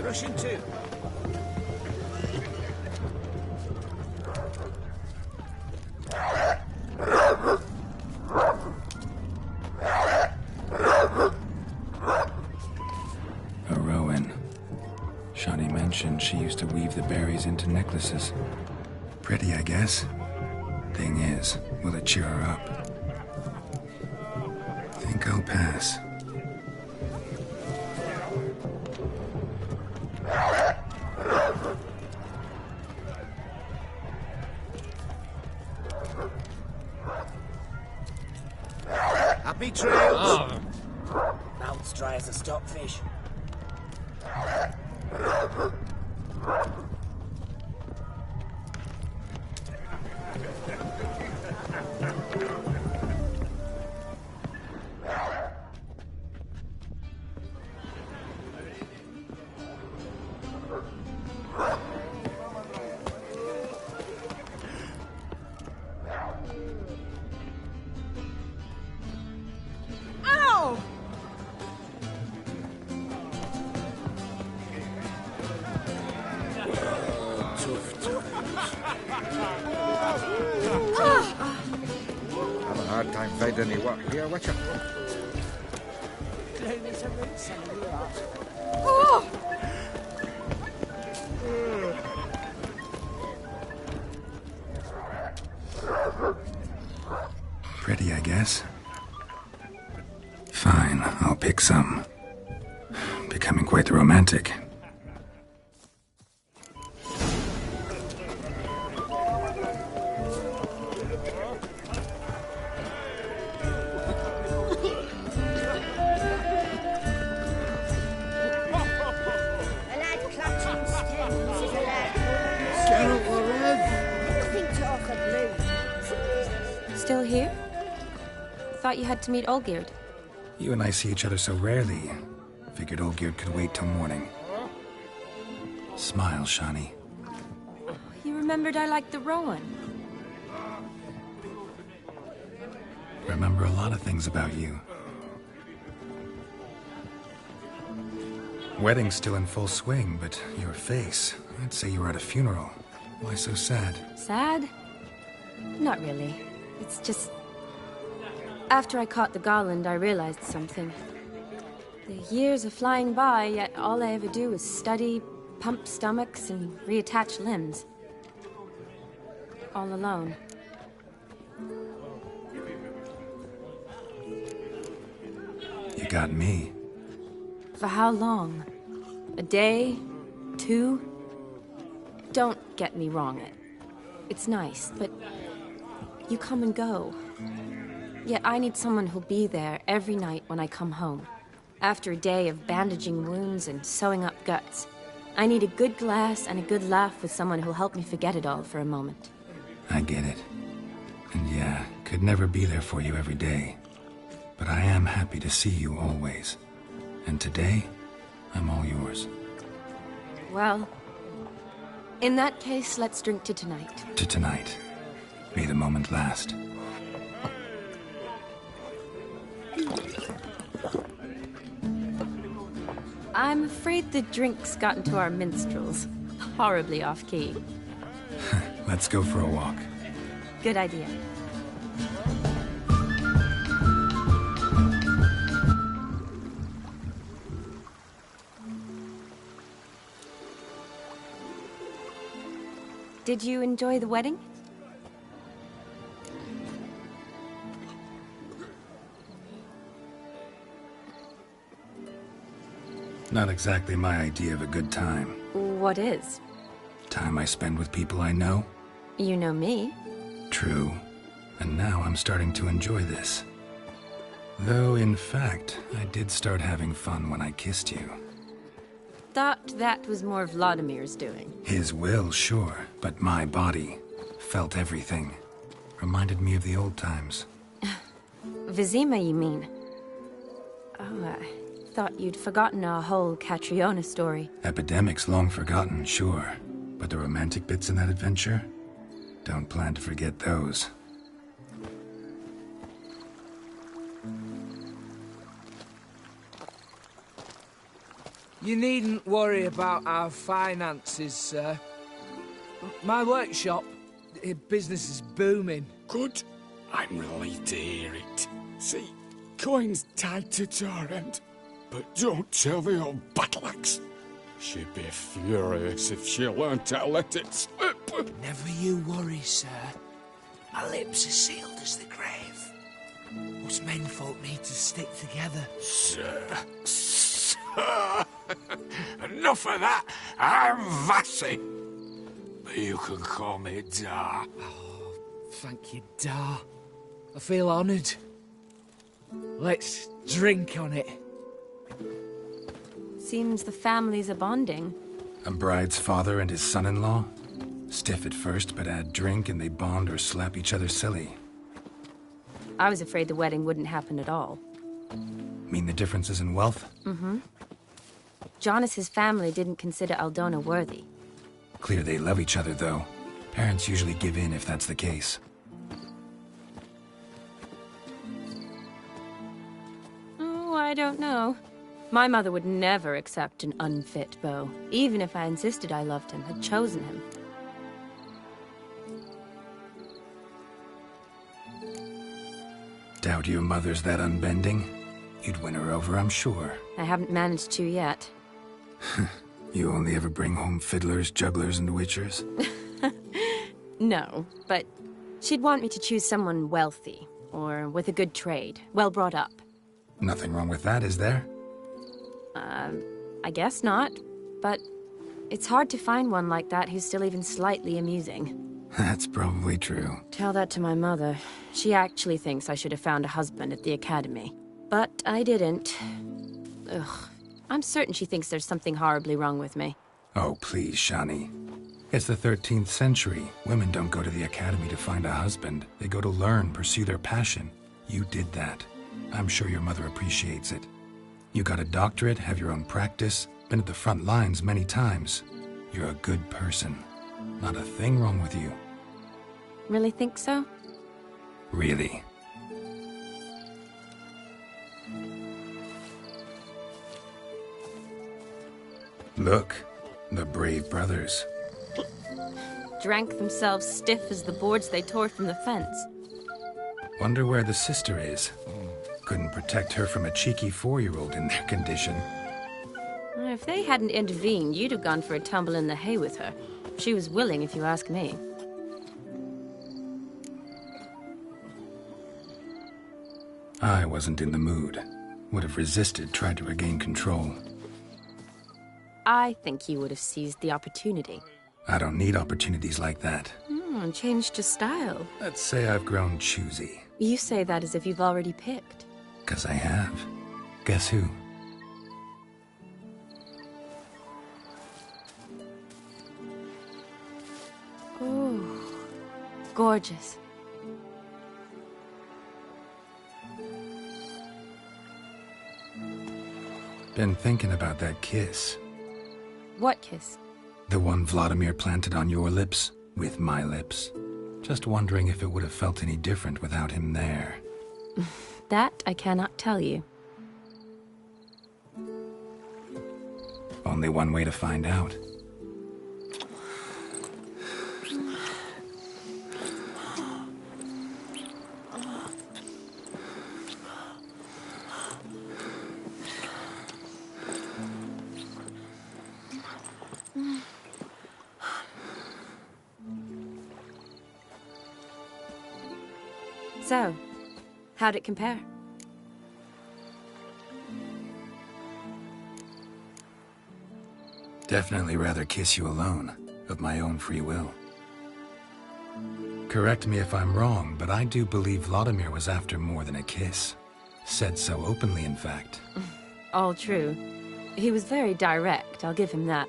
Rushing to. A Rowan. Shawnee mentioned she used to weave the berries into necklaces. Pretty, I guess. Thing is, will it cheer her up? Think I'll pass. Happy trails. Mouth's dry as a stockfish. Ow! Tough times. Have a hard time finding any work here, Witcher. Oh! Pretty, I guess. Fine, I'll pick some. Becoming quite the romantic. A lad clutching stems is a lad nothing to offer blue. Still here? Thought you had to meet Olgierd. You and I see each other so rarely. Figured Olgierd could wait till morning. Smile, Shawnee. You remembered I liked the Rowan. Remember a lot of things about you. Wedding's still in full swing, but your face, I'd say you were at a funeral. Why so sad? Sad? Not really. It's just... After I caught the garland, I realized something. The years are flying by, yet all I ever do is study, pump stomachs, and reattach limbs. All alone. You got me. For how long? A day? 2? Don't get me wrong. It's nice, but you come and go. Yet I need someone who'll be there every night when I come home. After a day of bandaging wounds and sewing up guts, I need a good glass and a good laugh with someone who'll help me forget it all for a moment. I get it. And yeah, could never be there for you every day. But I am happy to see you always. And today, I'm all yours. Well, in that case, let's drink to tonight. To tonight. May the moment last. I'm afraid the drinks got into our minstrels. Horribly off-key. Let's go for a walk. Good idea. Did you enjoy the wedding? Not exactly my idea of a good time. What is? Time I spend with people I know. You know me. True. And now I'm starting to enjoy this. Though, in fact, I did start having fun when I kissed you. Thought that was more Vladimir's doing. His will, sure, but my body felt everything. Reminded me of the old times. Vizima, you mean? Oh, I thought you'd forgotten our whole Catriona story. Epidemics long forgotten, sure. But the romantic bits in that adventure? Don't plan to forget those. You needn't worry about our finances, sir. My workshop, business is booming. Good. I'm relieved to hear it. See, coin's tied to Torrent, but don't tell the old battle-axe. She'd be furious if she learned to let it slip. Never you worry, sir. My lips are sealed as the grave. Us menfolk need to stick together. Sir. Enough of that. I'm Vassy. But you can call me Dar. Oh, thank you, Dar. I feel honoured. Let's drink on it. Seems the families are bonding. A bride's father and his son-in-law? Stiff at first, but add drink and they bond or slap each other silly. I was afraid the wedding wouldn't happen at all. Mean the differences in wealth? Mm-hmm. Jonas's family didn't consider Aldona worthy. Clear they love each other, though. Parents usually give in if that's the case. Oh, I don't know. My mother would never accept an unfit beau, even if I insisted I loved him, had chosen him. Doubt your mother's that unbending? You'd win her over, I'm sure. I haven't managed to yet. You only ever bring home fiddlers, jugglers, and witchers? No, but she'd want me to choose someone wealthy, or with a good trade, well brought up. Nothing wrong with that, is there? I guess not, but it's hard to find one like that who's still even slightly amusing. That's probably true. Tell that to my mother. She actually thinks I should have found a husband at the academy. But I didn't. Ugh. I'm certain she thinks there's something horribly wrong with me. Oh, please, Shani. It's the 13th century. Women don't go to the academy to find a husband. They go to learn, pursue their passion. You did that. I'm sure your mother appreciates it. You got a doctorate, have your own practice, been at the front lines many times. You're a good person. Not a thing wrong with you. Really think so? Really. Look, the brave brothers. Drank themselves stiff as the boards they tore from the fence. Wonder where the sister is. Couldn't protect her from a cheeky 4-year-old in their condition. If they hadn't intervened, you'd have gone for a tumble in the hay with her. She was willing, if you ask me. I wasn't in the mood. Would have resisted, tried to regain control. I think you would have seized the opportunity. I don't need opportunities like that. Changed your style. Let's say I've grown choosy. You say that as if you've already picked. 'Cause I have. Guess who? Ooh, gorgeous. Been thinking about that kiss. What kiss? The one Vladimir planted on your lips, with my lips. Just wondering if it would have felt any different without him there. That I cannot tell you. Only one way to find out. So, how'd it compare? Definitely rather kiss you alone, of my own free will. Correct me if I'm wrong, but I do believe Vladimir was after more than a kiss. Said so openly, in fact. All true. He was very direct, I'll give him that.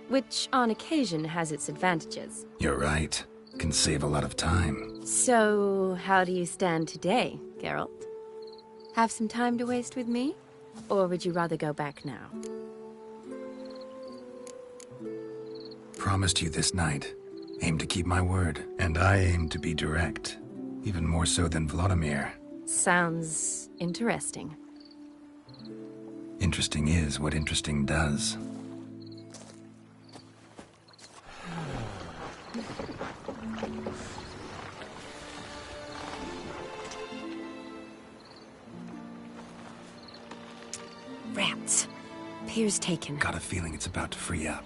Which, on occasion, has its advantages. You're right. Can save a lot of time. So, how do you stand today, Geralt? Have some time to waste with me? Or would you rather go back now? Promised you this night. Aim to keep my word. And I aim to be direct. Even more so than Vladimir. Sounds interesting. Interesting is what interesting does. Rats. Pier's taken. Got a feeling it's about to free up.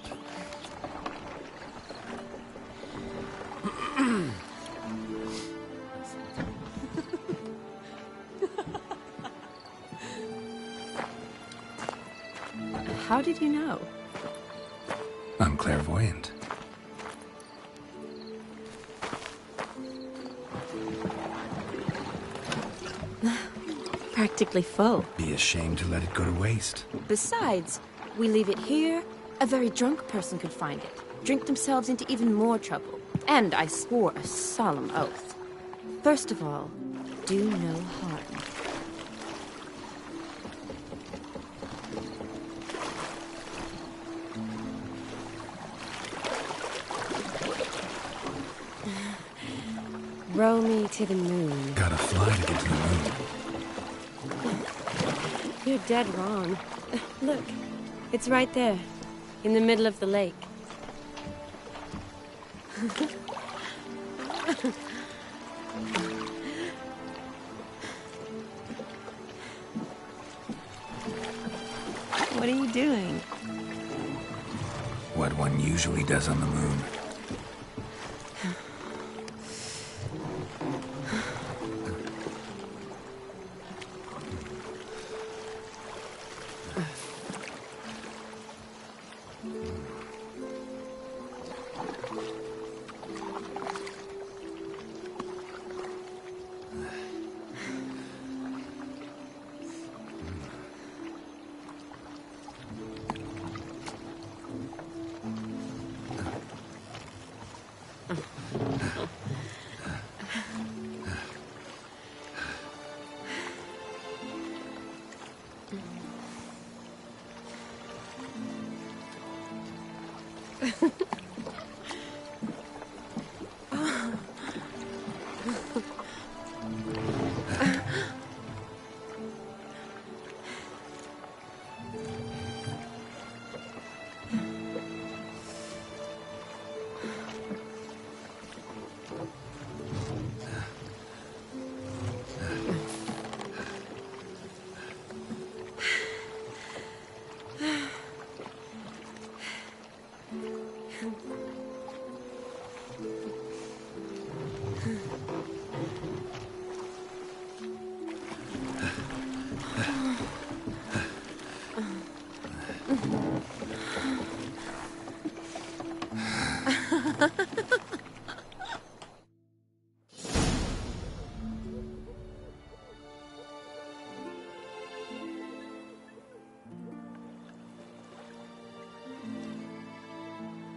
How did you know? I'm clairvoyant. Practically full. Be ashamed to let it go to waste. Besides, we leave it here, a very drunk person could find it, drink themselves into even more trouble. And I swore a solemn oath. First of all, do no harm. Row me to the moon. Gotta fly to get to the moon. You're dead wrong. Look, it's right there, in the middle of the lake. What are you doing? What one usually does on the moon.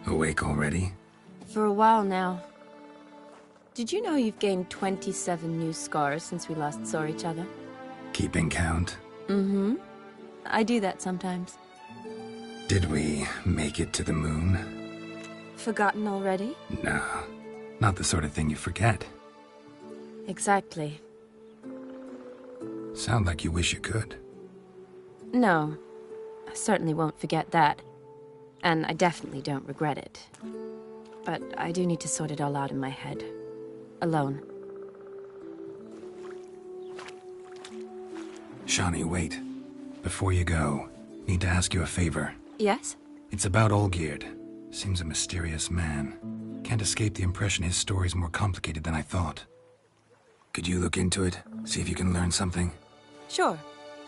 Awake already? For a while now. Did you know you've gained 27 new scars since we last saw each other? Keeping count? Mm-hmm. I do that sometimes. Did we make it to the moon? Forgotten already? No, not the sort of thing you forget. Exactly. Sound like you wish you could. No, I certainly won't forget that. And I definitely don't regret it. But I do need to sort it all out in my head. Alone. Shawnee, wait. Before you go, need to ask you a favor. Yes? It's about Olgierd. Seems a mysterious man. Can't escape the impression his story's more complicated than I thought. Could you look into it? See if you can learn something? Sure.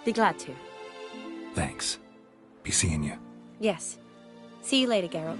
Be glad to. Thanks. Be seeing you. Yes. See you later, Geralt.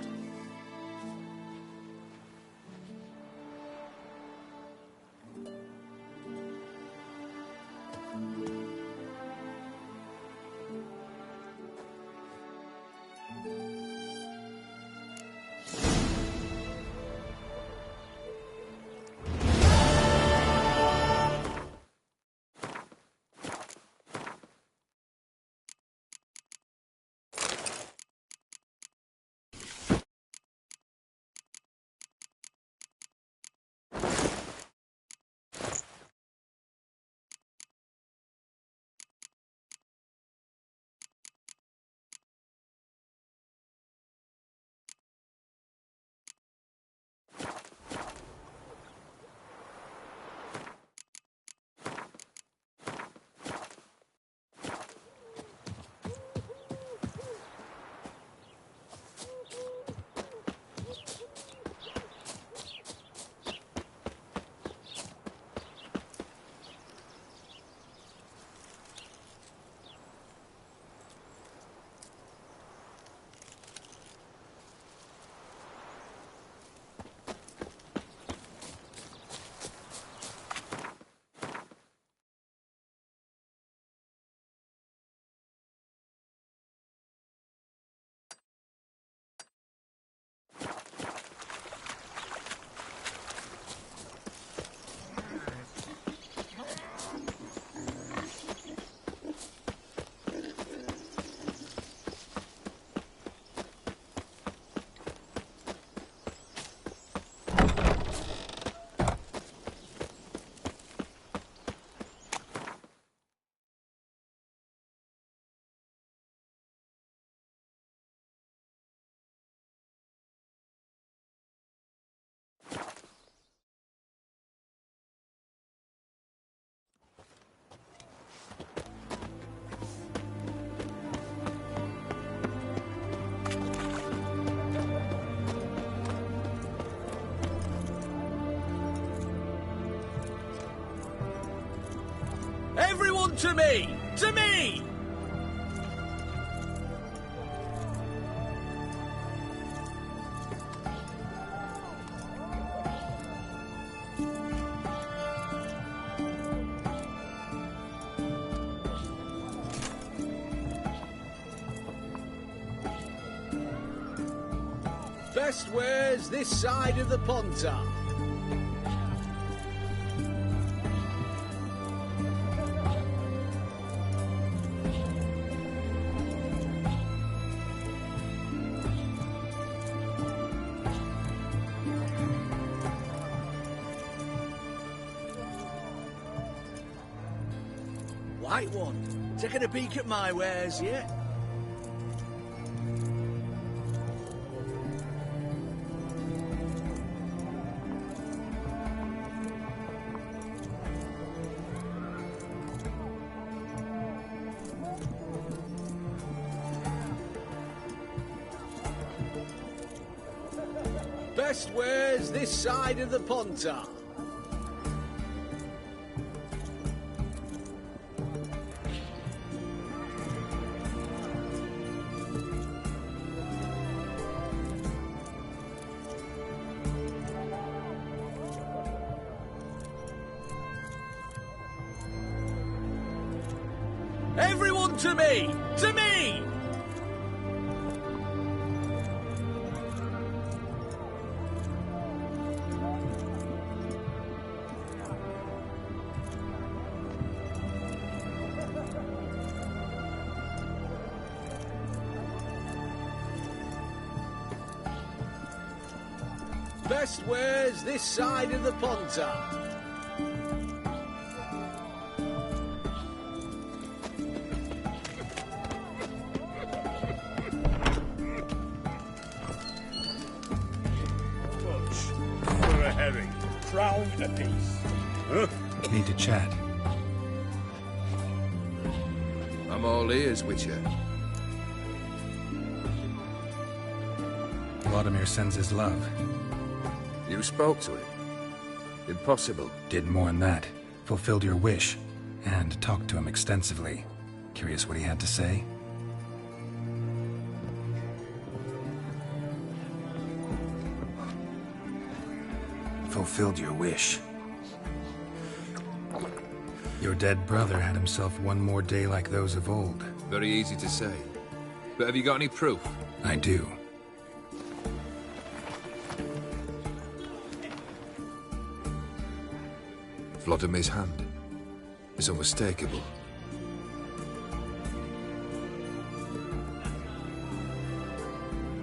Everyone to me! To me! Best wares this side of the Pontar. White one, taking a peek at my wares yet? Best wares this side of the Pontar. Everyone to me! To me! Best wares this side of the Pontar. For a herring. Crown apiece. Huh? Need to chat. I'm all ears, Witcher. Vladimir sends his love. You spoke to him? Impossible. Did more than that. Fulfilled your wish. And talked to him extensively. Curious what he had to say? Fulfilled your wish. Your dead brother had himself one more day like those of old. Very easy to say. But have you got any proof? I do. Vladimir's hand is unmistakable.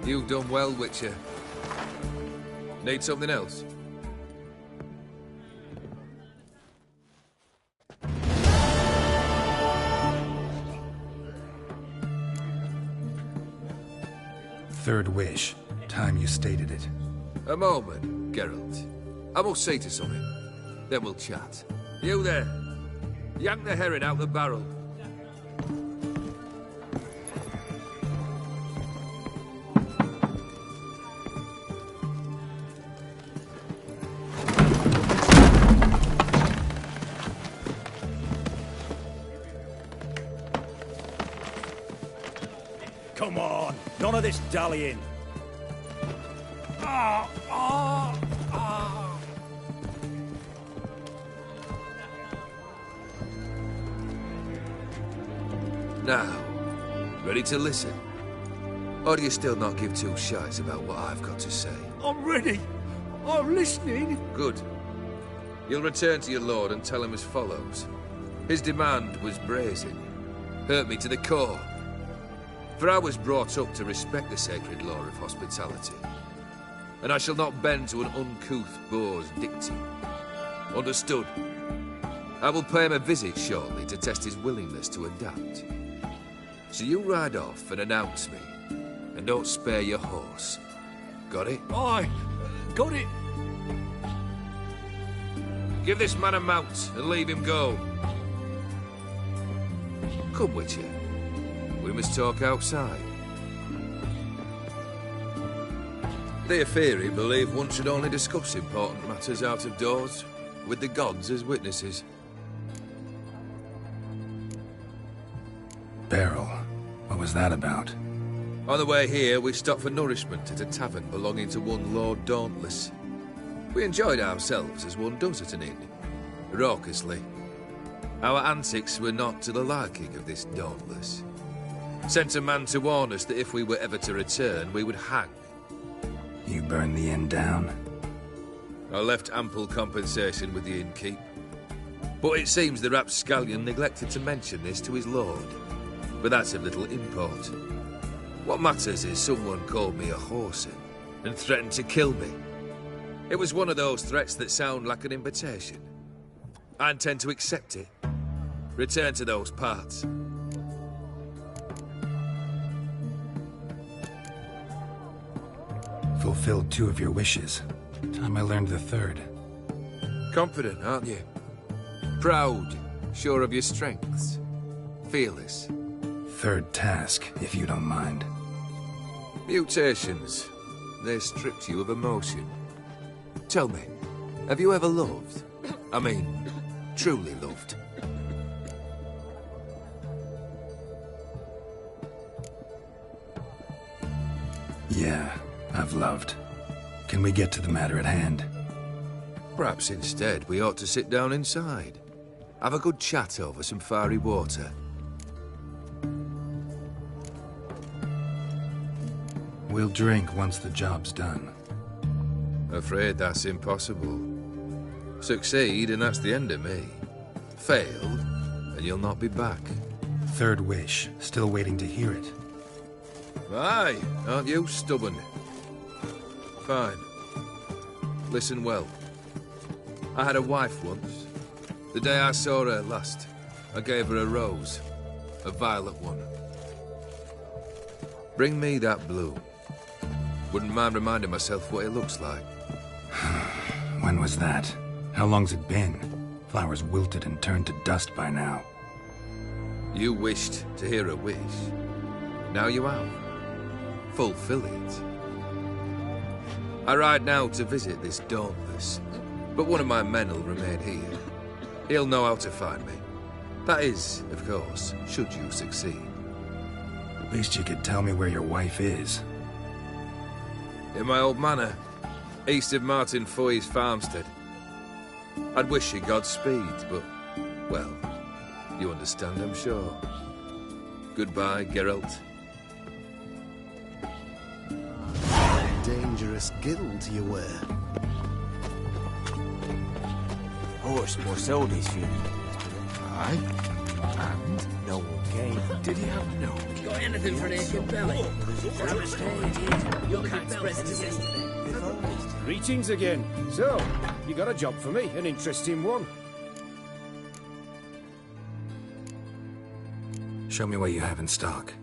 You've done well, Witcher. Need something else? Third wish. Time you stated it. A moment, Geralt. I must see to something. Then we'll chat. You there. Yank the herring out the barrel. Come on, none of this dallying. Ah, ah, ah. Now, ready to listen? Or do you still not give two shites about what I've got to say? I'm ready. I'm listening. Good. You'll return to your lord and tell him as follows. His demand was brazen. Hurt me to the core. For I was brought up to respect the sacred law of hospitality. And I shall not bend to an uncouth boor's dictum. Understood? I will pay him a visit shortly to test his willingness to adapt. So you ride off and announce me. And don't spare your horse. Got it? Aye, got it. Give this man a mount and leave him go. Come, Witcher. We must talk outside. Theopheri believe one should only discuss important matters out of doors, with the gods as witnesses. barrel. What was that about? On the way here, we stopped for nourishment at a tavern belonging to one Lord Dauntless. We enjoyed ourselves as one does at an inn, raucously. Our antics were not to the liking of this Dauntless. Sent a man to warn us that if we were ever to return, we would hang. You burned the inn down? I left ample compensation with the innkeep. But it seems the rapscallion neglected to mention this to his lord. But that's of little import. What matters is someone called me a whoreson and threatened to kill me. It was one of those threats that sound like an invitation. I intend to accept it. Return to those parts. Fulfilled 2 of your wishes. Time I learned the 3rd. Confident, aren't you? Proud, sure of your strengths. Fearless. 3rd task, if you don't mind. Mutations. They stripped you of emotion. Tell me, have you ever loved? I mean, truly loved? Yeah, I've loved. Can we get to the matter at hand? Perhaps instead we ought to sit down inside. Have a good chat over some fiery water. We'll drink once the job's done. Afraid that's impossible. Succeed and that's the end of me. Failed, and you'll not be back. 3rd wish. Still waiting to hear it. Aye, aren't you stubborn? Fine. Listen well. I had a wife once. The day I saw her last, I gave her a rose. A violet one. Bring me that bloom. Wouldn't mind reminding myself what it looks like. When was that? How long's it been? Flowers wilted and turned to dust by now. You wished to hear a wish. Now you have. Fulfill it. I ride now to visit this Dauntless, but one of my men will remain here. He'll know how to find me. That is, of course, should you succeed. At least you could tell me where your wife is. In my old manor, east of Martin Foy's farmstead. I'd wish you Godspeed, but, well, you understand, I'm sure. Goodbye, Geralt. Dangerous guild you were. Horse more sold his funeral. Aye? And? No one came. Did he have no? Got anything for an aching belly? Your cat's breast is yesterday. Greetings again. So, you got a job for me, an interesting one. Show me what you have in stock.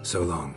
So long.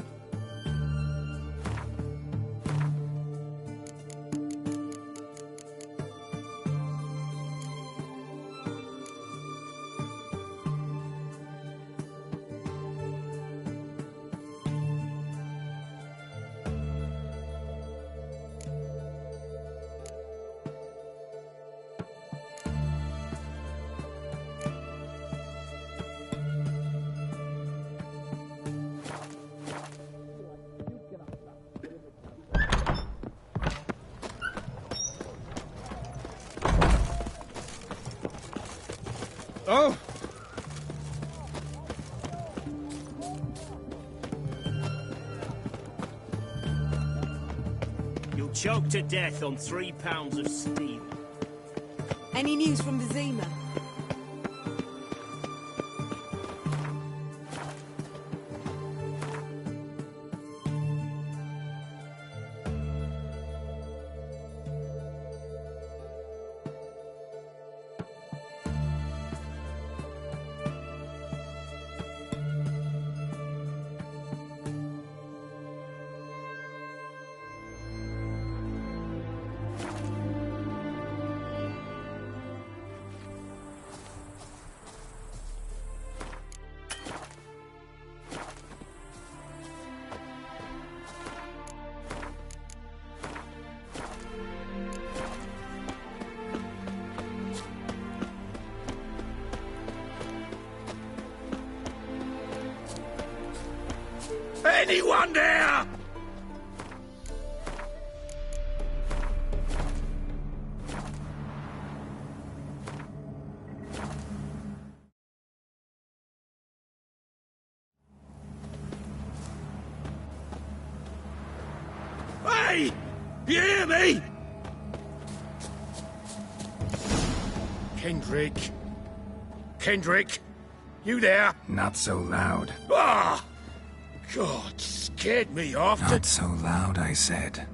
Oh! Choked to death on 3 pounds of steel. Any news from Vizima? Anyone there? Hey! You hear me? Kendrick. Kendrick, you there? Not so loud. Ah! God, scared me off. Not so loud, I said.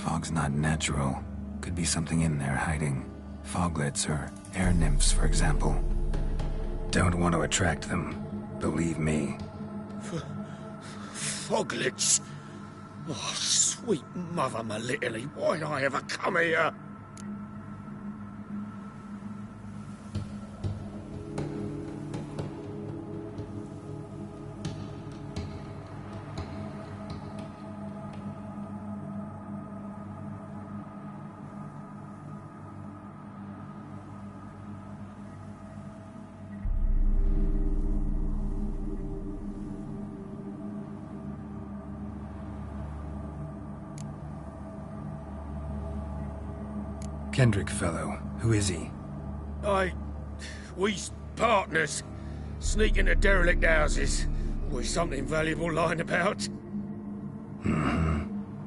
Fog's not natural. Could be something in there hiding. Foglets or air nymphs, for example. Don't want to attract them. Believe me. Foglets? Oh, sweet mother, my little, why'd I ever come here? Kendrick fellow, who is he? We's partners. Sneak into derelict houses. With something valuable lying about.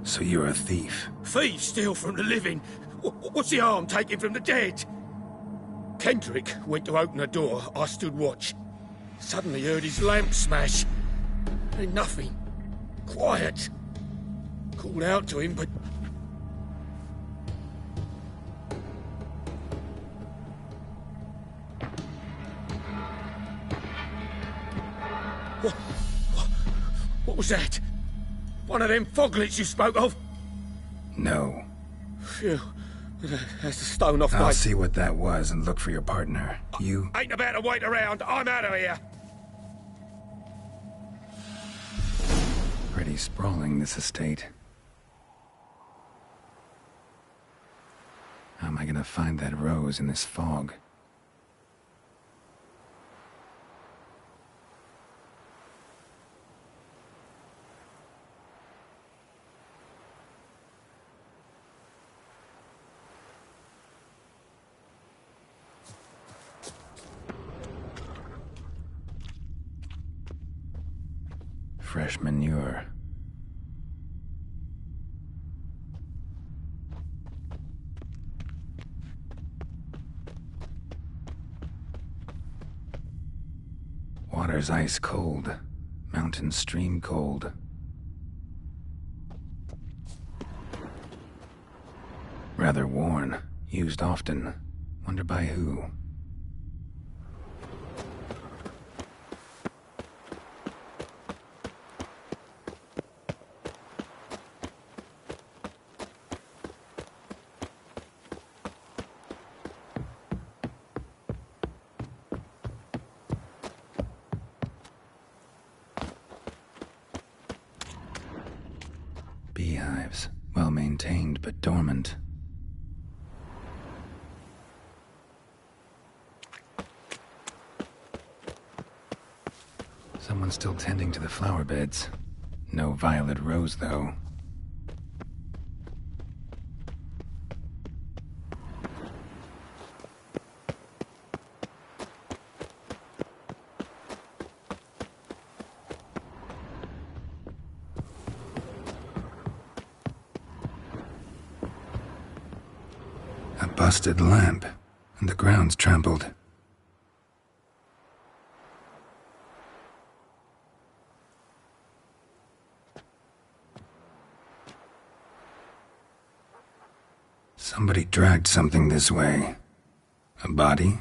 So you're a thief? Thieves steal from the living. What's the harm taking from the dead? Kendrick went to open a door. I stood watch. Suddenly heard his lamp smash. Then nothing. Quiet. Called out to him, but... What was that? One of them foglets you spoke of? No. Phew. That's the stone off I'll my... see what that was and look for your partner. You... Ain't about to wait around. I'm out of here. Pretty sprawling, this estate. How am I gonna find that rose in this fog? Fresh manure. Water's ice cold. Mountain stream cold. Rather worn. Used often. Wonder by who? Beehives. Well maintained, but dormant. Someone's still tending to the flower beds. No violet rose, though. busted lamp, and the ground's trampled. Somebody dragged something this way. A body?